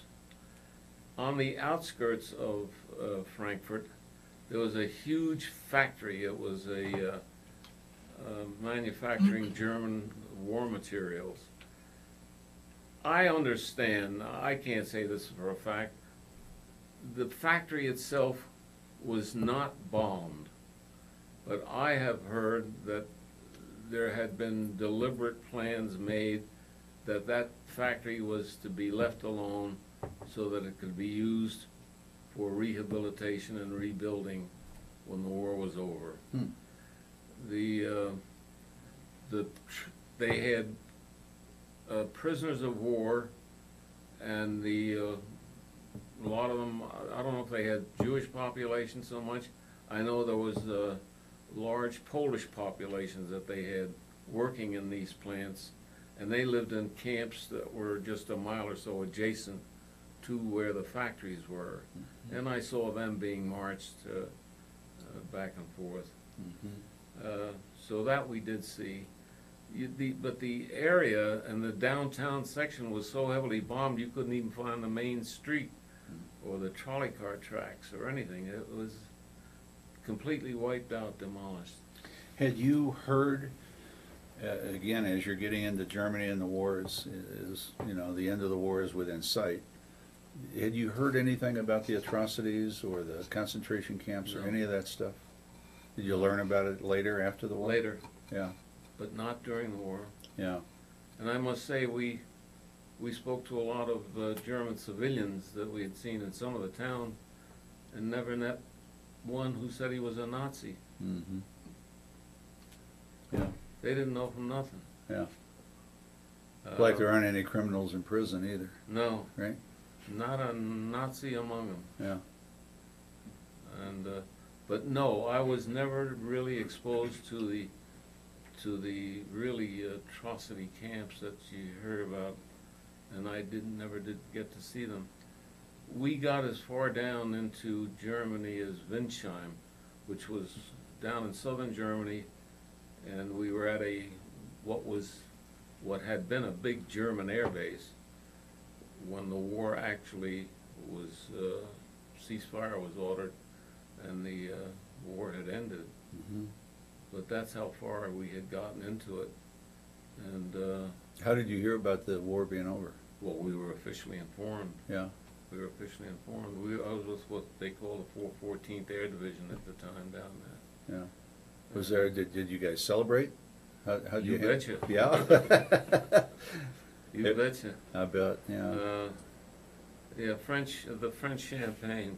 On the outskirts of Frankfurt, there was a huge factory. It was a manufacturing German war materials. I understand, I can't say this for a fact, the factory itself was not bombed, but I have heard that there had been deliberate plans made that that factory was to be left alone so that it could be used for rehabilitation and rebuilding when the war was over. They had prisoners of war, and a lot of them, I don't know if they had Jewish population so much. I know there was large Polish populations that they had working in these plants, and they lived in camps that were just a mile or so adjacent to where the factories were. Mm-hmm. And I saw them being marched back and forth. Mm-hmm. So that we did see. But the area and the downtown section was so heavily bombed you couldn't even find the main street or the trolley car tracks or anything. It was completely wiped out, demolished. Had you heard, again, as you're getting into Germany and the war is, you know, the end of the war is within sight, had you heard anything about the atrocities or the concentration camps or No. any of that stuff? Did you learn about it later, after the war? Later, Yeah, but not during the war. yeah. And I must say, we spoke to a lot of German civilians that we had seen in some of the town, and never met one who said he was a Nazi. Mm-hmm. Yeah, They didn't know from nothing. yeah. Like there aren't any criminals in prison either, No, right? not a Nazi among them. Yeah. And but no, I was never really exposed to the really atrocity camps that you hear about, and I never did get to see them. We got as far down into Germany as Winsheim, which was down in southern Germany, and we were at what had been a big German air base when the war actually was, ceasefire was ordered and the war had ended. Mm-hmm. But that's how far we had gotten into it. And, How did you hear about the war being over? well, we were officially informed. Yeah. We were officially informed. I was with what they call the 414th Air Division at the time down there. Yeah. Was there? Did you guys celebrate? How did You betcha. Yeah. You It- betcha. I bet, yeah. Yeah, the French champagne.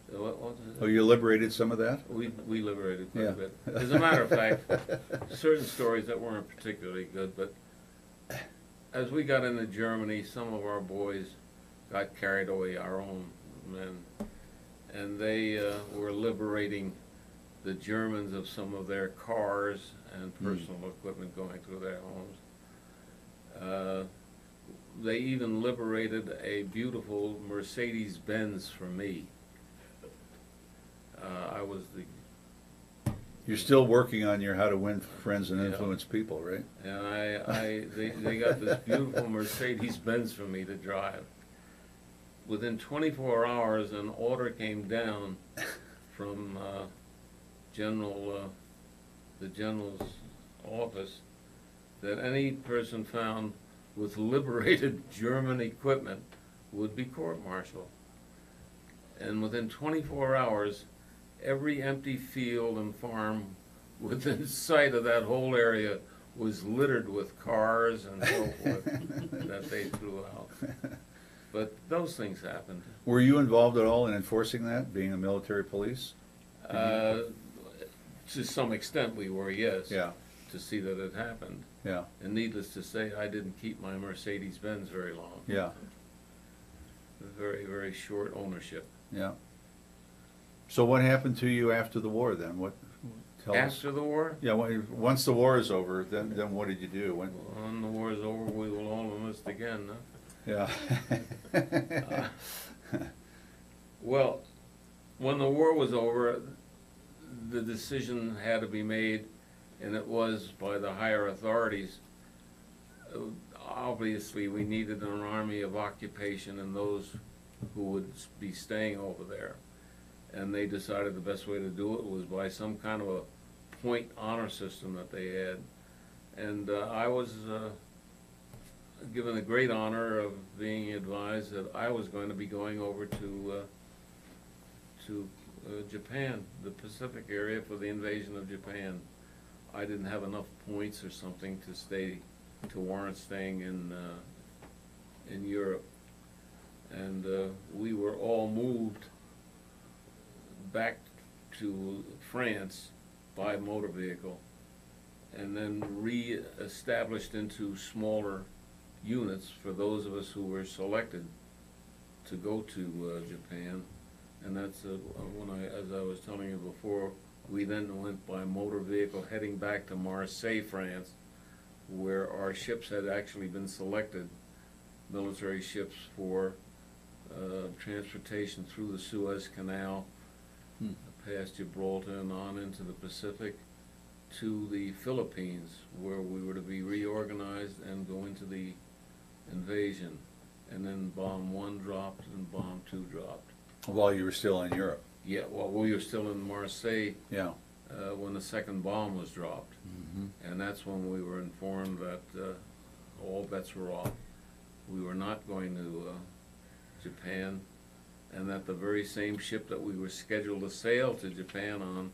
What is Oh, it? you liberated some of that? We liberated quite Yeah. a bit. As a matter of fact, certain stories that weren't particularly good, but as we got into Germany, some of our boys got carried away, our own men, and they were liberating the Germans of some of their cars and personal equipment going through their homes. They even liberated a beautiful Mercedes-Benz for me. I was the You're still working on your how to win friends and Yeah. influence people, right? And they got this beautiful Mercedes-Benz for me to drive. Within 24 hours, an order came down from the general's office that any person found with liberated German equipment would be court-martialed. And within 24 hours, every empty field and farm within sight of that whole area was littered with cars and so forth that they threw out. But those things happened. Were you involved at all in enforcing that, being a military police? To some extent we were, yes. Yeah, To see that it happened. yeah, And needless to say, I didn't keep my Mercedes-Benz very long. yeah, Very, very short ownership. yeah. So what happened to you after the war then? What, tell us. After the war, Yeah, once the war is over, then what did you do? when the war is over, we will all enlist again, huh? Yeah. Well, when the war was over, the decision had to be made, and it was by the higher authorities. Obviously, we needed an army of occupation and those who would be staying over there. And they decided the best way to do it was by some kind of a point honor system that they had. And I was given the great honor of being advised that I was going to be going over to Japan, the Pacific area, for the invasion of Japan. I didn't have enough points or something to warrant staying in Europe, and we were all moved back to France by motor vehicle, and then re-established into smaller units for those of us who were selected to go to Japan. And that's as I was telling you before, we then went by motor vehicle heading back to Marseille, France, where our ships had actually been selected, military ships, for transportation through the Suez Canal, past Gibraltar and on into the Pacific to the Philippines, where we were to be reorganized and go into the invasion. And then bomb 1 dropped and bomb 2 dropped. While you were still in Europe. Yeah, well, we were still in Marseille Yeah. when the second bomb was dropped. And that's when we were informed that all bets were off. We were not going to Japan, and that the very same ship that we were scheduled to sail to Japan on,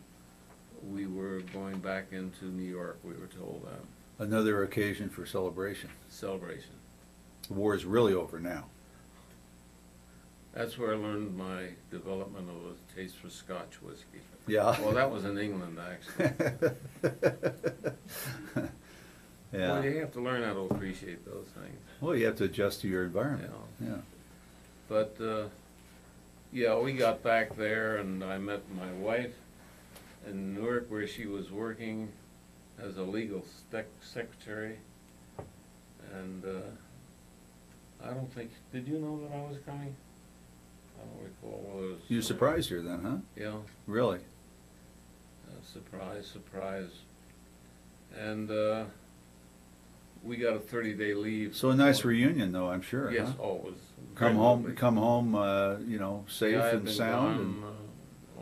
we were going back into New York, we were told that. Another occasion for celebration. Celebration. The war is really over now. That's where I learned my development of a taste for Scotch whiskey. Yeah. Well, that was in England, actually. Yeah. Well, you have to learn how to appreciate those things. Well, you have to adjust to your environment. Yeah. Yeah. But, yeah, we got back there, and I met my wife in Newark, where she was working as a legal secretary. And I don't think, did you know that I was coming? I don't recall whether it was. You surprised her then, huh? Yeah, Really? surprise, surprise. And we got a 30-day leave. So a nice reunion, though, I'm sure. Yes, Huh? oh, it was Come very home, lovely. come home, you know, safe Yeah, I had and been sound, and gone,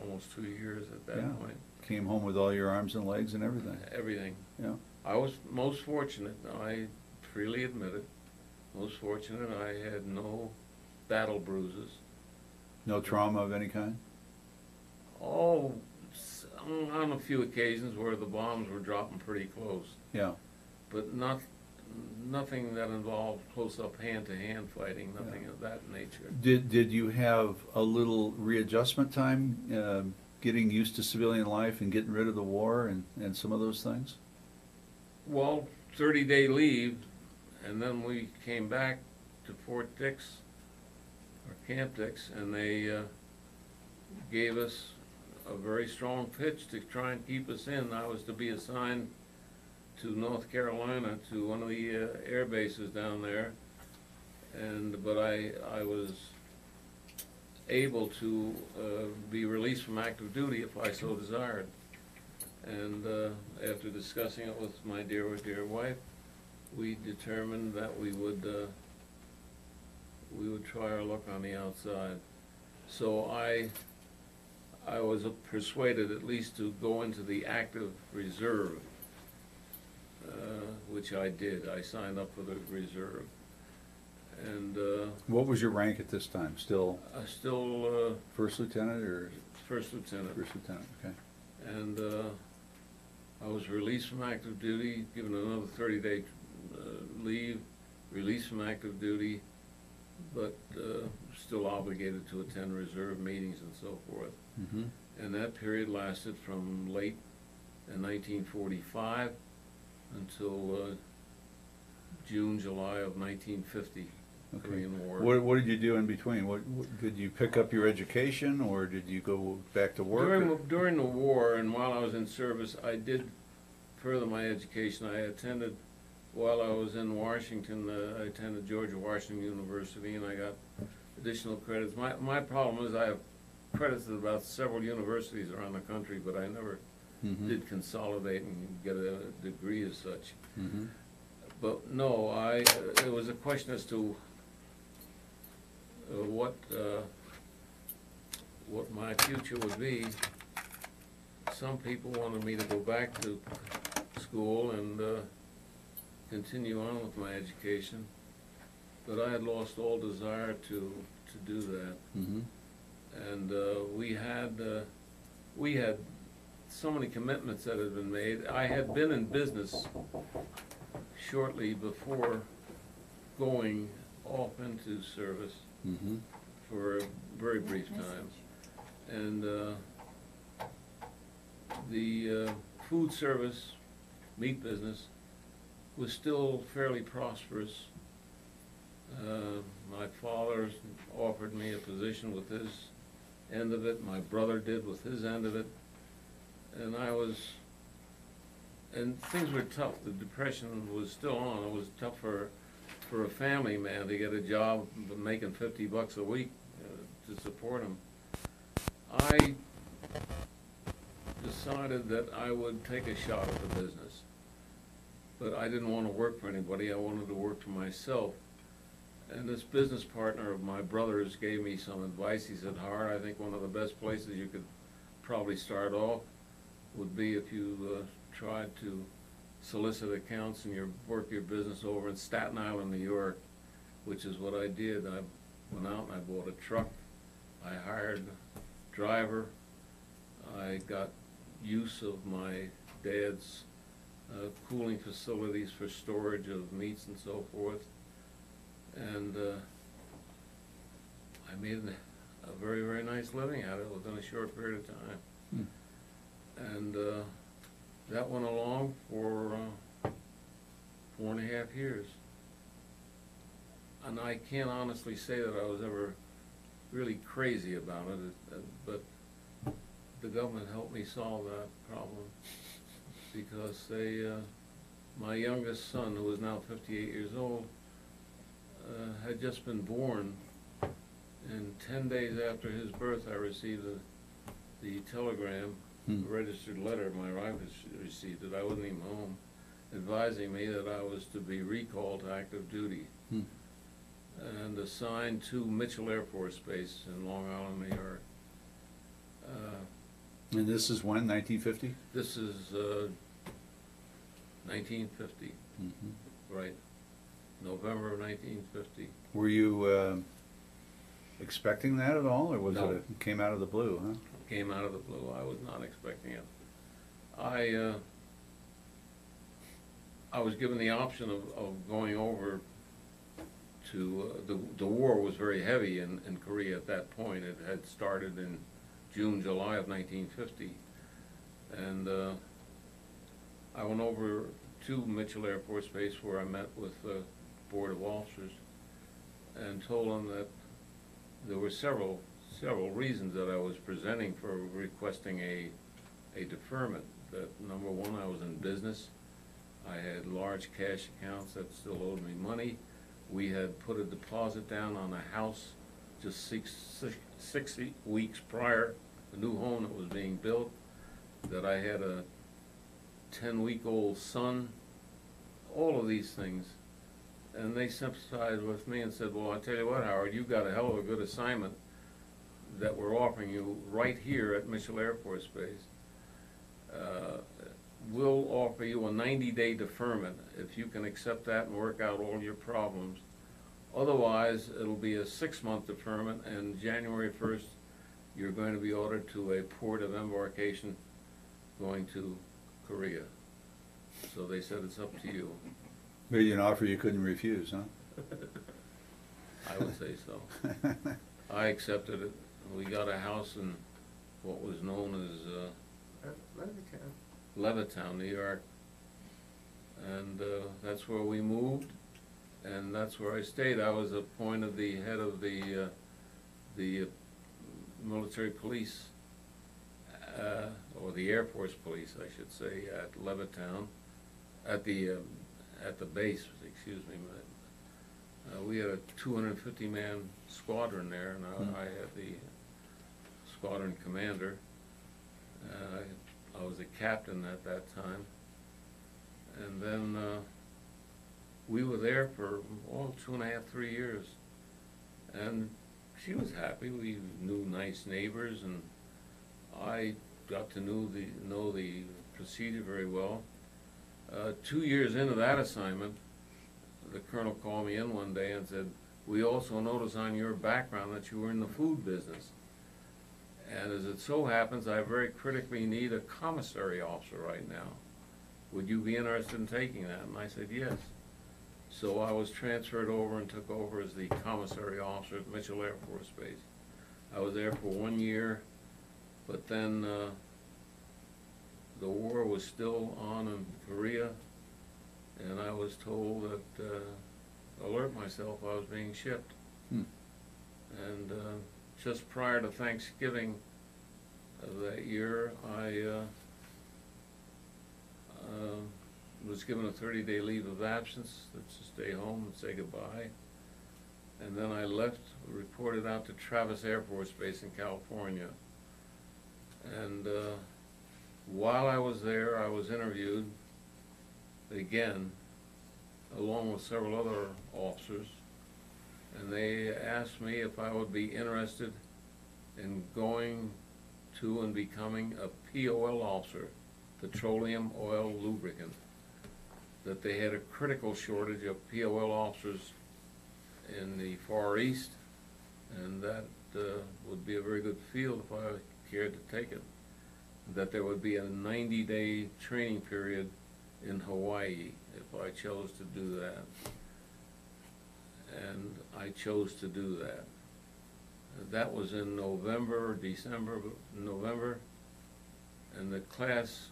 almost 2 years at that Yeah. point. came home with all your arms and legs and everything. Everything. Yeah. I was most fortunate, I freely admit it, most fortunate I had no battle bruises. No trauma of any kind? Oh, on a few occasions where the bombs were dropping pretty close, Yeah. but not nothing that involved close-up hand-to-hand fighting, nothing Yeah. of that nature. Did you have a little readjustment time, getting used to civilian life and getting rid of the war and some of those things? Well, 30-day leave, and then we came back to Fort Dix, or Camp Dix, and they gave us a very strong pitch to try and keep us in. I was to be assigned to North Carolina, to one of the air bases down there, but I was able to be released from active duty if I so desired. And after discussing it with my dear wife, we determined that we would try our luck on the outside. So I was persuaded at least to go into the active reserve, which I did. I signed up for the reserve. And What was your rank at this time? Still I still first lieutenant or first lieutenant. first lieutenant? Okay. And I was released from active duty, given another 30-day leave, released from active duty, but still obligated to attend reserve meetings and so forth. Mm-hmm. And that period lasted from late in 1945 until June, July of 1950, Okay. Korean War. What did you do in between? What did you pick up your education, or did you go back to work? During the war and while I was in service, I did further my education. I attended, while I was in Washington, I attended George Washington University, and I got additional credits. My problem is I have credits at about several universities around the country, but I never Mm-hmm. did consolidate and get a degree as such. Mm-hmm. But no, it was a question as to what my future would be. Some people wanted me to go back to school and continue on with my education, but I had lost all desire to do that. Mm-hmm. And we had so many commitments that had been made. I had been in business shortly before going off into service Mm-hmm. for a very brief time. And the food service, meat business, was still fairly prosperous. My father offered me a position with his end of it, my brother did with his end of it, and things were tough. The Depression was still on. It was tough for a family man to get a job making $50 a week to support him. I decided that I would take a shot at the business, but I didn't want to work for anybody. I wanted to work for myself. And this business partner of my brother's gave me some advice. He said, Howard, I think one of the best places you could probably start off would be if you tried to solicit accounts and work your business over in Staten Island, New York, which is what I did. I went out and I bought a truck. I hired a driver. I got use of my dad's cooling facilities for storage of meats and so forth. And I made a very, very nice living out of it within a short period of time. Hmm. And that went along for 4.5 years. And I can't honestly say that I was ever really crazy about it, but the government helped me solve that problem, because my youngest son, who is now 58 years old, had just been born, and 10 days after his birth I received the telegram, a registered letter. My wife received it. I wasn't even home, advising me that I was to be recalled to active duty and assigned to Mitchell Air Force Base in Long Island, New York. And this is when, 1950? This is 1950, Mm-hmm. right? November of 1950. Were you expecting that at all, or was No. it came out of the blue, huh? Came out of the blue. I was not expecting it. I was given the option of going over to, the war was very heavy in Korea at that point. It had started in June, July of 1950. And I went over to Mitchell Air Force Base where I met with the Board of Officers and told them that there were several reasons that I was presenting for requesting a deferment. That number one, I was in business. I had large cash accounts that still owed me money. We had put a deposit down on a house just six weeks prior, a new home that was being built, that I had a 10-week-old son, all of these things. And they sympathized with me and said, well, I tell you what, Howard, you've got a hell of a good assignment that we're offering you right here at Mitchell Air Force Base. We'll offer you a 90-day deferment if you can accept that and work out all your problems. Otherwise, it'll be a 6-month deferment, and January 1st, you're going to be ordered to a port of embarkation going to Korea. So they said, it's up to you. Made you an offer you couldn't refuse, huh? I would say so. I accepted it. We got a house in what was known as Levittown, New York, and that's where we moved, and that's where I stayed. I was appointed the head of the military police, or the Air Force Police, I should say, at Levittown, at the base. Excuse me. We had a 250-man squadron there, and I had the squadron commander. I was a captain at that time, and then we were there for 2.5, 3 years, and she was happy. We knew nice neighbors, and I got to know the procedure very well. 2 years into that assignment, the colonel called me in one day and said, we also noticed on your background that you were in the food business. And as it so happens, I very critically need a commissary officer right now. Would you be interested in taking that? And I said, yes. So I was transferred over and took over as the commissary officer at Mitchell Air Force Base. I was there for 1 year, but then the war was still on in Korea, and I was told that, alert myself, I was being shipped. And just prior to Thanksgiving of that year, I was given a 30-day leave of absence to stay home and say goodbye. And then I left, reported out to Travis Air Force Base in California. And while I was there, I was interviewed again, along with several other officers, and they asked me if I would be interested in going to and becoming a POL officer, petroleum oil lubricant, that they had a critical shortage of POL officers in the Far East, and that would be a very good field if I cared to take it. That there would be a 90-day training period in Hawaii if I chose to do that. And I chose to do that. That was in November, November, and the class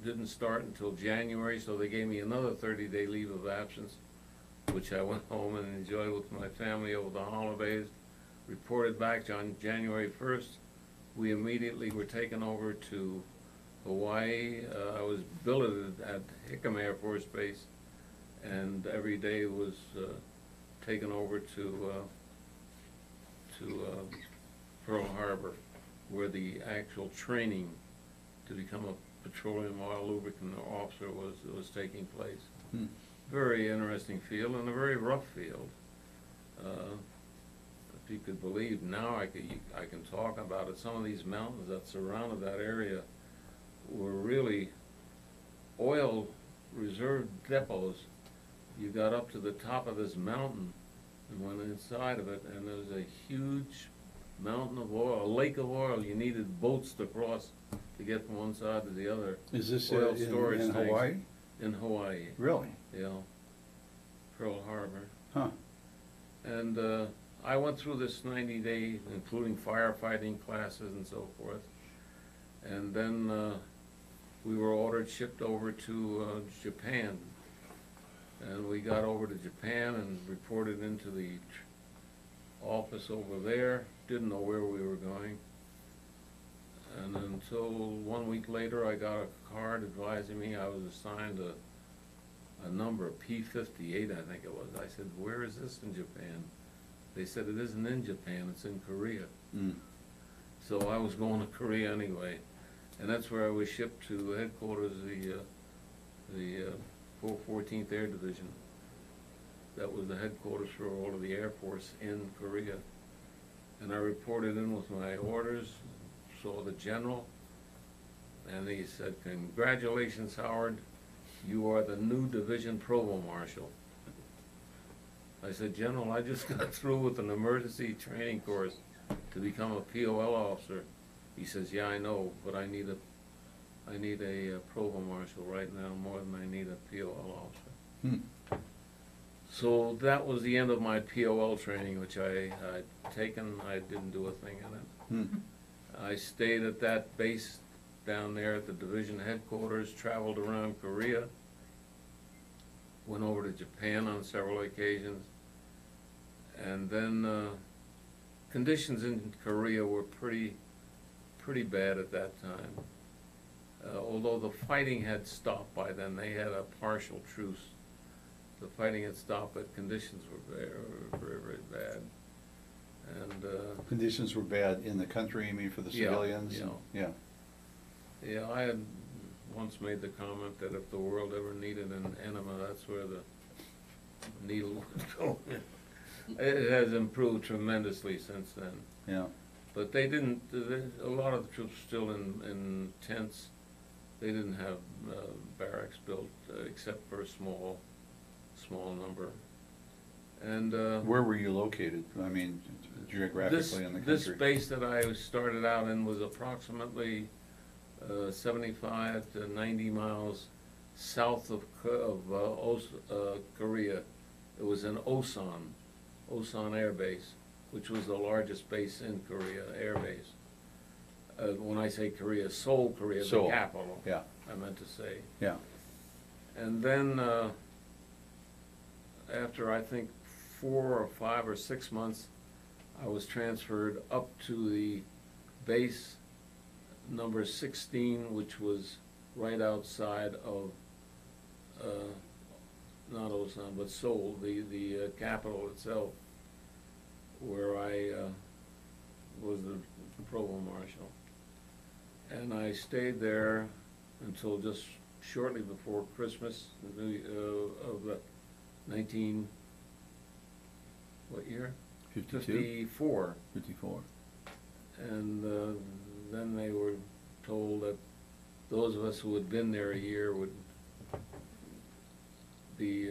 didn't start until January, so they gave me another 30-day leave of absence, which I went home and enjoyed with my family over the holidays. Reported back on January 1st. We immediately were taken over to Hawaii. I was billeted at Hickam Air Force Base, and every day was taken over to Pearl Harbor, where the actual training to become a petroleum oil lubricant officer was taking place. Very interesting field, and a very rough field. If you could believe, now I can talk about it. Some of these mountains that surrounded that area were really oil reserve depots. You got up to the top of this mountain and went inside of it, and there was a huge mountain of oil, a lake of oil. You needed boats to cross to get from one side to the other. Is this Oil in storage tanks. Hawaii? in Hawaii, Really? you know, Pearl Harbor. Huh. And I went through this 90-day, including firefighting classes and so forth. And then we were ordered, shipped over to Japan. And we got over to Japan and reported into the office over there. Didn't know where we were going. And until 1 week later, I got a card advising me I was assigned a number, P58, I think it was. I said, where is this in Japan? They said, it isn't in Japan, it's in Korea. Mm. So I was going to Korea anyway. And that's where I was shipped to headquarters, the 14th Air Division. That was the headquarters for all of the Air Force in Korea. And I reported in with my orders, saw the general, and he said, congratulations, Howard, you are the new division provost marshal. I said, General, I just got through with an emergency training course to become a POL officer. He says, yeah, I know, but I need a provost marshal right now more than I need a POL officer. Hmm. So that was the end of my POL training, which I'd taken. I didn't do a thing in it. Hmm. I stayed at that base down there at the division headquarters, traveled around Korea, went over to Japan on several occasions, and then conditions in Korea were pretty bad at that time. Although the fighting had stopped by then, they had a partial truce. The fighting had stopped, but conditions were very, very bad. And Conditions were bad in the country, I mean, for the Yeah, civilians? yeah. Yeah. yeah, I had once made the comment that if the world ever needed an enema, that's where the needle would go in. It has improved tremendously since then. Yeah. But they didn't, a lot of the troops still in tents. They didn't have barracks built except for a small number. And Where were you located? I mean, geographically in the country? This base that I started out in was approximately 75 to 90 miles south of Korea. It was in Osan Air Base, which was the largest base in Korea, air base. When I say Korea, Seoul, Korea, Seoul. the capital, Yeah. I meant to say. Yeah. And then after I think 4 or 5 or 6 months, I was transferred up to the base number 16, which was right outside of not Osan, but Seoul, the capital itself, where I was the provost marshal. And I stayed there until just shortly before Christmas of the what year? 52? 54. 54. And then they were told that those of us who had been there a year would be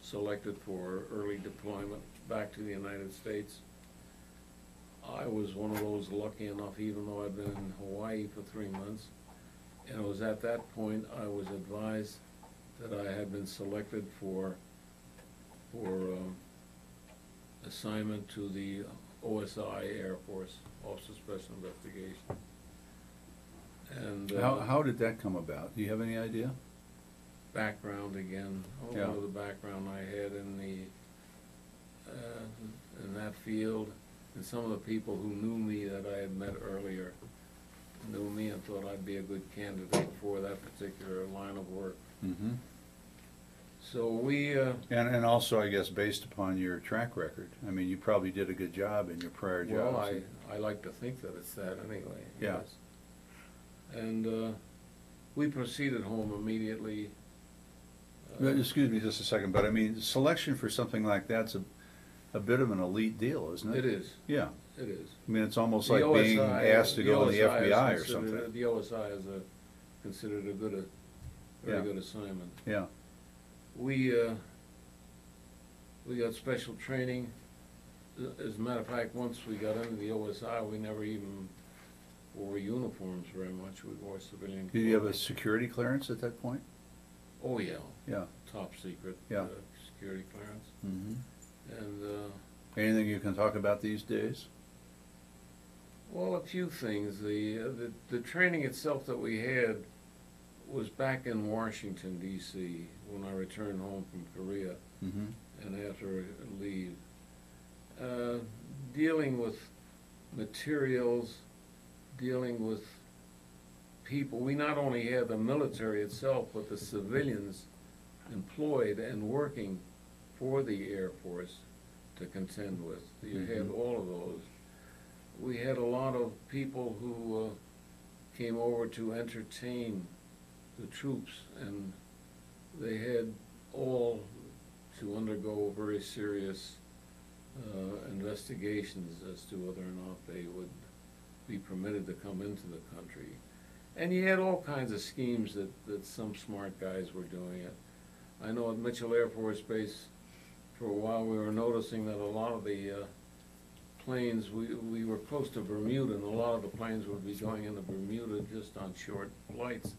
selected for early deployment back to the United States. I was one of those lucky enough, even though I'd been in Hawaii for 3 months. And it was at that point I was advised that I had been selected for assignment to the OSI Air Force, Office of Special Investigation. And How did that come about? Do you have any idea? background again, a Yeah. lot of the background I had in that field, and some of the people who knew me that I had met earlier knew me and thought I'd be a good candidate for that particular line of work. Mm-hmm. So we, And also, I guess, based upon your track record. I mean, you probably did a good job in your prior jobs. well, I like to think that it's that anyway. Yeah. Yes. And we proceeded home immediately. Excuse me just a second, but I mean, selection for something like that's a bit of an elite deal, isn't it? It is, Yeah. it is. I mean, it's almost The like being OSI asked to go in the is FBI or considered- something. The OSI is considered a very Yeah. good assignment. Yeah. We got special training. As a matter of fact, once we got into the OSI, we never even wore uniforms very much. We wore civilian clothes. Did you have a security clearance at that point? Oh, yeah, Yeah. top secret. Yeah. Security clearance. Mm-hmm. And, Anything you can talk about these days? well, a few things. The training itself that we had was back in Washington, D.C., when I returned home from Korea Mm-hmm. and after leave. Dealing with materials, dealing with people. We not only had the military itself, but the civilians employed and working for the Air Force to contend with. You had all of those. We had a lot of people who came over to entertain the troops, and they had all to undergo very serious investigations as to whether or not they would be permitted to come into the country. And you had all kinds of schemes that some smart guys were doing it. I know at Mitchell Air Force Base, for a while we were noticing that a lot of the planes, we were close to Bermuda, and a lot of the planes would be going into Bermuda just on short flights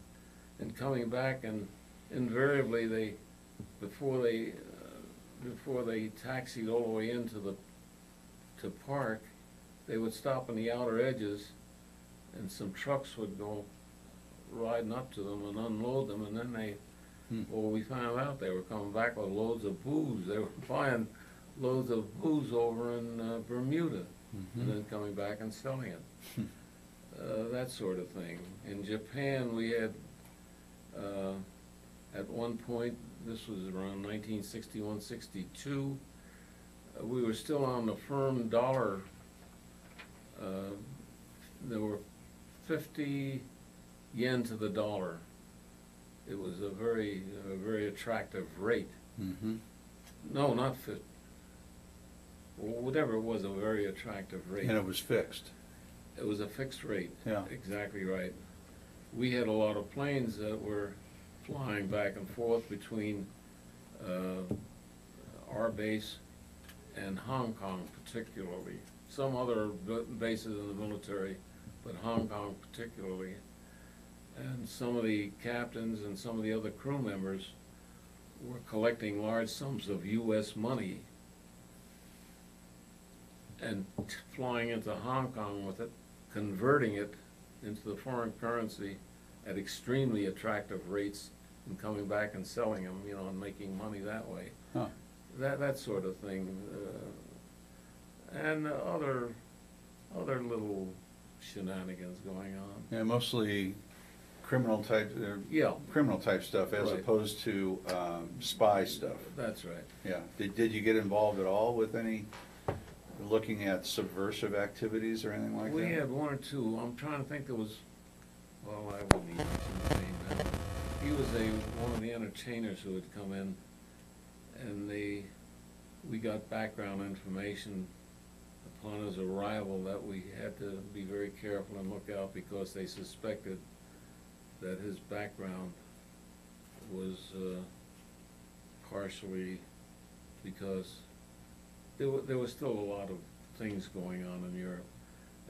and coming back, and invariably they, before they taxied all the way into to park, they would stop on the outer edges, and some trucks would go riding up to them and unload them, and then they, well, we found out they were coming back with loads of booze. They were buying loads of booze over in Bermuda, and then coming back and selling it. That sort of thing. In Japan, we had, at one point, this was around 1961, 62, we were still on the firm dollar. There were 50 yen to the dollar. It was a very attractive rate. Mm-hmm. No, not 50. Well, whatever it was, a very attractive rate. And it was fixed. It was a fixed rate. Yeah. Exactly right. We had a lot of planes that were flying back and forth between our base and Hong Kong particularly. Some other bases in the military, but Hong Kong particularly. And some of the captains and some of the other crew members were collecting large sums of U.S. money and flying into Hong Kong with it, converting it into the foreign currency at extremely attractive rates, and coming back and selling them, you know, and making money that way. Huh. That sort of thing, and other little shenanigans going on. Yeah, mostly criminal type, Yeah, criminal type stuff as Right. opposed to spy stuff. that's right. Yeah. Did you get involved at all with any looking at subversive activities or anything like that? We had one or two. I'm trying to think. There was, well, I wouldn't even mention his name now. He was one of the entertainers who had come in, and we got background information upon his arrival that we had to be very careful and look out, because they suspected that his background was partially because there was still a lot of things going on in Europe,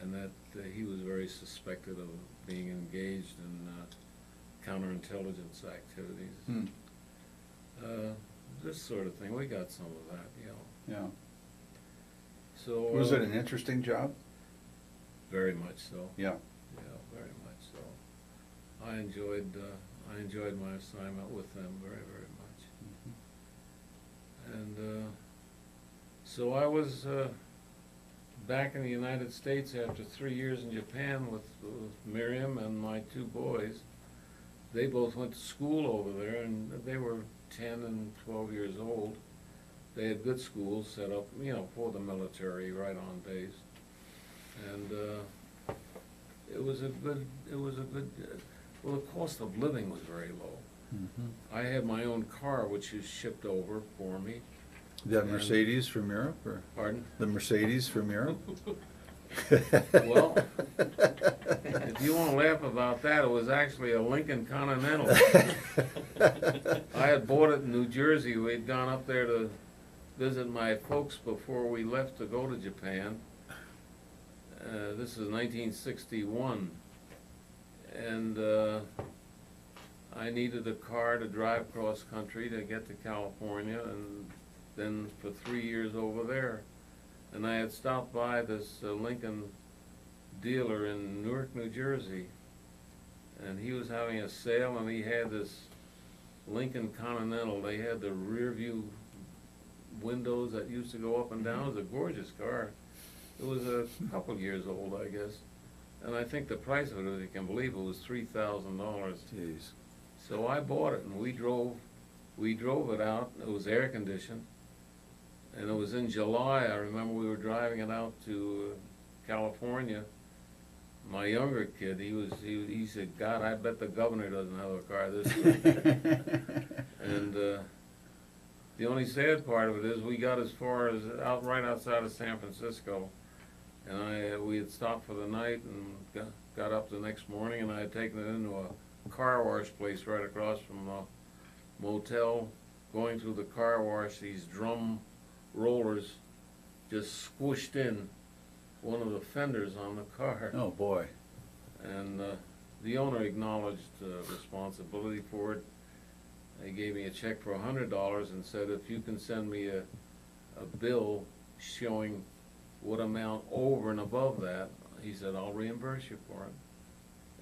and that he was very suspected of being engaged in counterintelligence activities. This sort of thing. We got some of that, you know. Yeah. So Was it an interesting job? very much so. Yeah. Yeah, very much so. I enjoyed my assignment with them very, very much. And so I was back in the United States after 3 years in Japan with Miriam and my two boys. They both went to school over there, and they were 10 and 12 years old. They had good schools set up, you know, for the military right on base. And it was a good, well, the cost of living was very low. I had my own car, which is shipped over for me. The Mercedes from Europe, or Pardon? the Mercedes from Europe? Well, if you want to laugh about that, it was actually a Lincoln Continental. I had bought it in New Jersey. We'd gone up there to visit my folks before we left to go to Japan. This is 1961. And I needed a car to drive cross country to get to California, and then for 3 years over there. And I had stopped by this Lincoln dealer in Newark, New Jersey, and he was having a sale, and he had this Lincoln Continental. They had the rear view windows that used to go up and down. It was a gorgeous car. It was a couple years old, I guess. And I think the price of it, if you can believe it, was $3,000. Jeez. So I bought it, and we drove it out. It was air conditioned, and it was in July. I remember we were driving it out to California. My younger kid, he said, "God, I bet the governor doesn't have a car this big." And the only sad part of it is we got as far as right outside of San Francisco, and we had stopped for the night and got up the next morning, and I had taken it into a car wash place right across from the motel. Going through the car wash, these drum rollers just squished in one of the fenders on the car. Oh, boy. And the owner acknowledged responsibility for it. He gave me a check for $100 and said, if you can send me a bill showing what amount over and above that, he said, I'll reimburse you for it.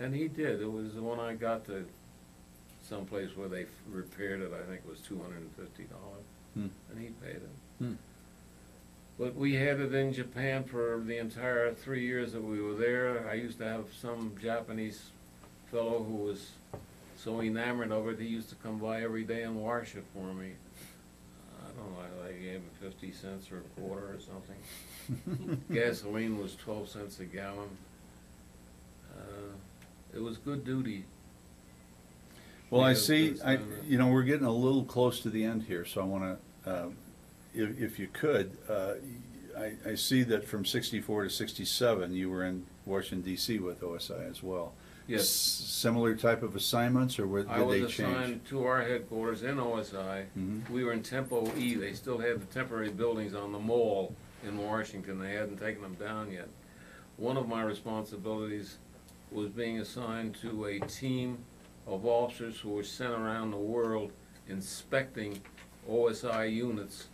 And he did. It was when I got to someplace where they repaired it, I think it was $250, and he paid it. Hmm. But we had it in Japan for the entire 3 years that we were there. I used to have some Japanese fellow who was so enamored of it, he used to come by every day and wash it for me. I don't know, I gave him 50 cents or a quarter or something. Gasoline was 12 cents a gallon. It was good duty. Well, I Because see, there's, we're getting a little close to the end here, so I want to, if you could, I see that from 64 to 67, you were in Washington, D.C. with OSI as well. Yes. Similar type of assignments, or did I they was change? assigned to our headquarters in OSI. Mhm. We were in Tempo E. They still had the temporary buildings on the mall in Washington. They hadn't taken them down yet. One of my responsibilities was being assigned to a team of officers who were sent around the world inspecting OSI units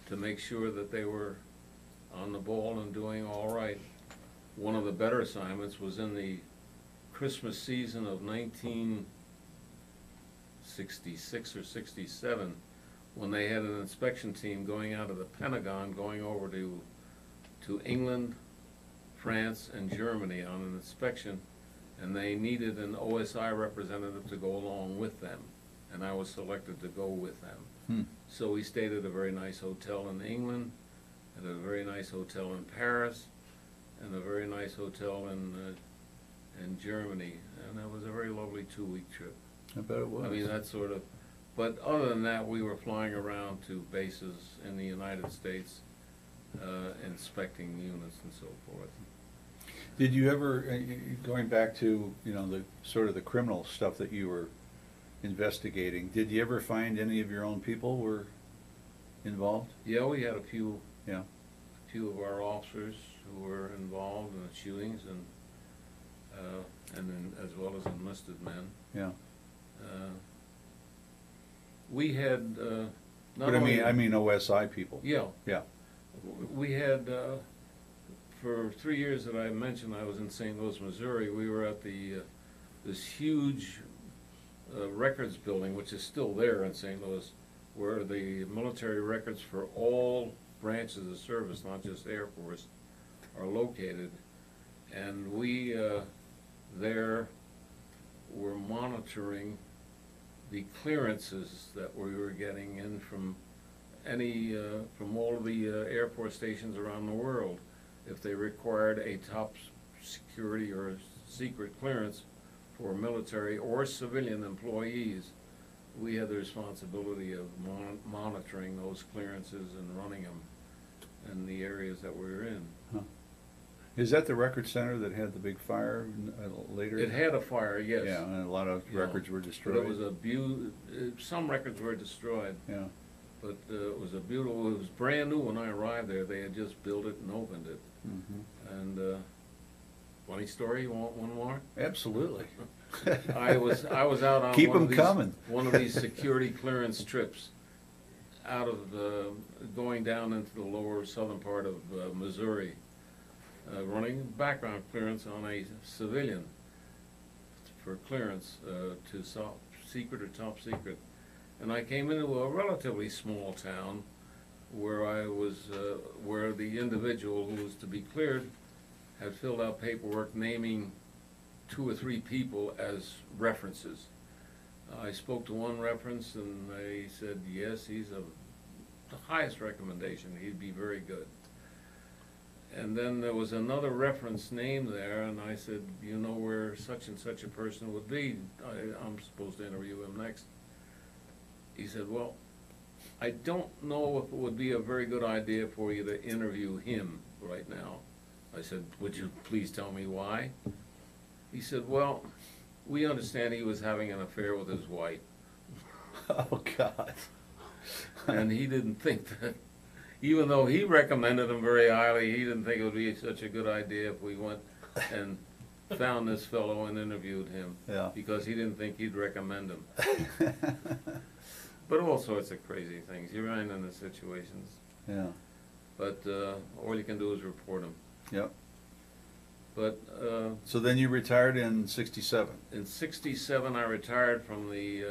to make sure that they were on the ball and doing all right. One of the better assignments was in the Christmas season of 1966 or 67, when they had an inspection team going out of the Pentagon, going over to England, France, and Germany on an inspection, and they needed an OSI representative to go along with them, and I was selected to go with them. So we stayed at a very nice hotel in England, at a very nice hotel in Paris, and a very nice hotel in Germany, and that was a very lovely 2-week trip. I bet it was. I mean, that sort of, but other than that, we were flying around to bases in the United States, inspecting units and so forth. Did you ever, going back to, the sort of the criminal stuff that you were investigating, did you ever find any of your own people were involved? Yeah, we had a few Yeah. of our officers who were involved in the shootings, and then as well as enlisted men. Yeah. We had not But only, I mean OSI people. yeah, Yeah. we had for 3 years that I mentioned, I was in St. Louis, Missouri. We were at this huge records building, which is still there in St. Louis, where the military records for all branches of service, not just Air Force, are located. And we there were monitoring the clearances that we were getting in from all of the Air Force stations around the world. If they required a top security or secret clearance for military or civilian employees, we had the responsibility of monitoring those clearances and running them in the areas that we were in. Huh. Is that the record center that had the big fire later? It had a fire, yes. Yeah, and a lot of You know, records were But destroyed. it was some records were destroyed, Yeah. but it was beautiful, it was brand new when I arrived there. They had just built it and opened it. Mhm. And funny story, you want one more? Absolutely. I was out on Keep one 'em of these, coming. one of these security clearance trips out of going down into the lower southern part of Missouri, running background clearance on a civilian for clearance to secret or top secret. And I came into a relatively small town where where the individual who was to be cleared had filled out paperwork naming 2 or 3 people as references. I spoke to one reference and they said, yes, he's the highest recommendation, he'd be very good. And then there was another reference name there, and I said, you know where such and such a person would be? I'm supposed to interview him next. He said, well, I don't know if it would be a very good idea for you to interview him right now. I said, would you please tell me why? He said, well, we understand he was having an affair with his wife. Oh, God. And he didn't think that, even though he recommended him very highly, he didn't think it would be such a good idea if we went and found this fellow and interviewed him. Yeah. Because he didn't think he'd recommend him. But all sorts of crazy things. You run into situations. Yeah. But all you can do is report them. Yep. But So then you retired in '67. in '67, I retired from the,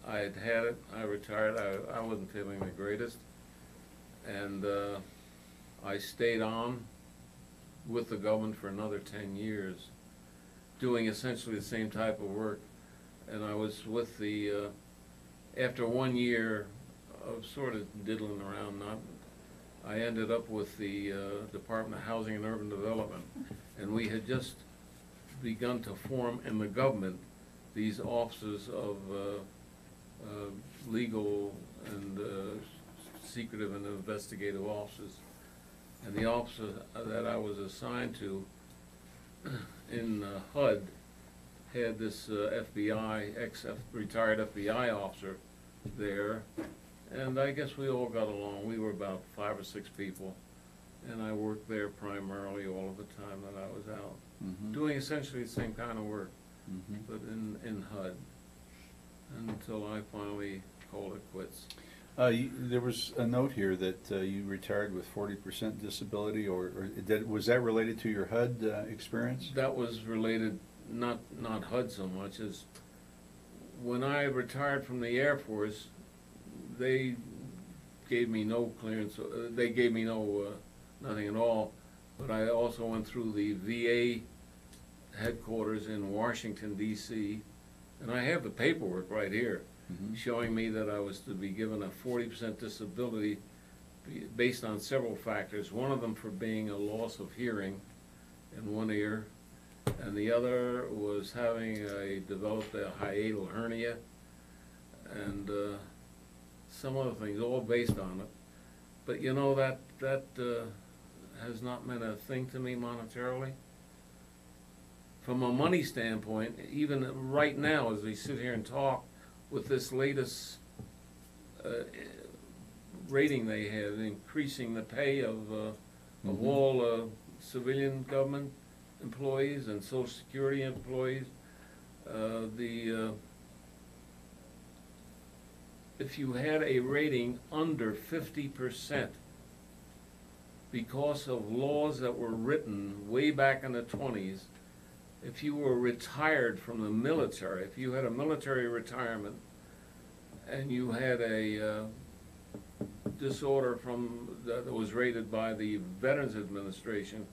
I had it, I retired, I wasn't feeling the greatest. And I stayed on with the government for another 10 years, doing essentially the same type of work. And I was with the, after 1 year of sort of diddling around, I ended up with the Department of Housing and Urban Development. And we had just begun to form in the government these offices of legal and secretive and investigative offices. And the office that I was assigned to in HUD had this FBI, retired FBI officer there. And I guess we all got along. We were about 5 or 6 people. And I worked there primarily all of the time that I was out, doing essentially the same kind of work, but in HUD, until I finally called it quits. There was a note here that you retired with 40% disability, or was that related to your HUD experience? That was related, not HUD so much as when I retired from the Air Force, they gave me no clearance, they gave me no nothing at all, but I also went through the VA headquarters in Washington, D.C., and I have the paperwork right here showing me that I was to be given a 40% disability based on several factors, one of them for being a loss of hearing in one ear, and the other was developed a hiatal hernia, and some other things, all based on it. But you know, that has not meant a thing to me monetarily. From a money standpoint, even right now as we sit here and talk, with this latest rating they had, increasing the pay of all civilian government employees and Social Security employees, if you had a rating under 50%, because of laws that were written way back in the 20s, if you were retired from the military, if you had a military retirement and you had a disorder that was rated by the Veterans Administration,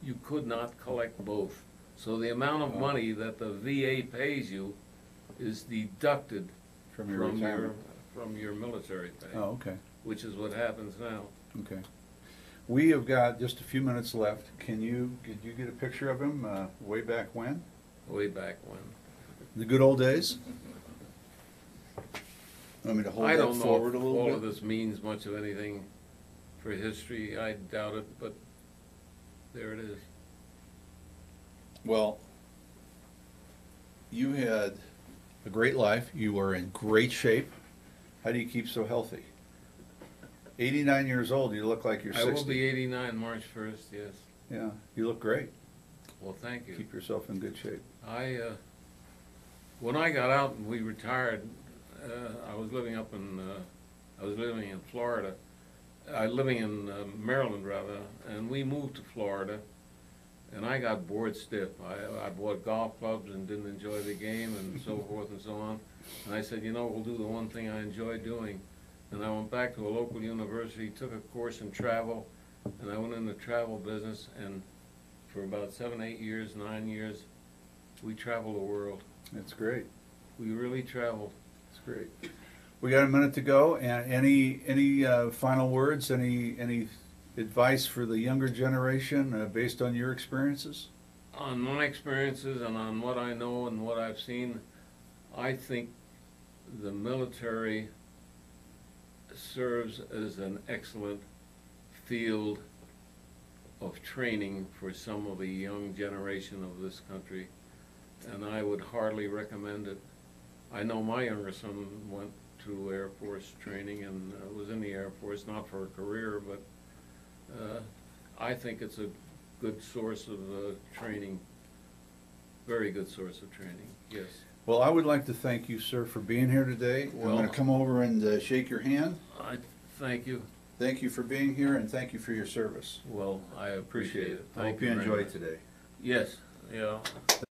you could not collect both. So the amount of money that the VA pays you is deducted From your retirement. from your military pay. Oh, okay. Which is what happens now. Okay. We have got just a few minutes left. Could you get a picture of him way back when? Way back when. The good old days? Want me to hold I that don't know forward a if little all bit? of this means much of anything for history. I doubt it, but there it is. Well, you had a great life. You are in great shape. How do you keep so healthy? 89 years old, you look like you're 60. I will be 89 March 1st, yes. Yeah, you look great. Well, thank you. Keep yourself in good shape. I When I got out and we retired, I was living in Florida. Living in Maryland rather, and we moved to Florida. And I got bored stiff. I bought golf clubs and didn't enjoy the game and so forth and so on. And I said, you know, we'll do the one thing I enjoy doing. And I went back to a local university, took a course in travel, and I went in the travel business. And for about 7, 8 years, 9 years, we traveled the world. That's great. We really traveled. That's great. We got a minute to go. And any final words? Any advice for the younger generation based on your experiences? On my experiences and on what I know and what I've seen, I think the military serves as an excellent field of training for some of the young generation of this country, and I would hardly recommend it. I know my younger son went to Air Force training and was in the Air Force, not for a career, but I think it's a good source of training, very good source of training, yes. Well, I would like to thank you, sir, for being here today. I'm going to come over and shake your hand. I thank you. Thank you for being here, and thank you for your service. Well, I appreciate it. I Thank hope you very enjoyed much. today. Yes, yeah.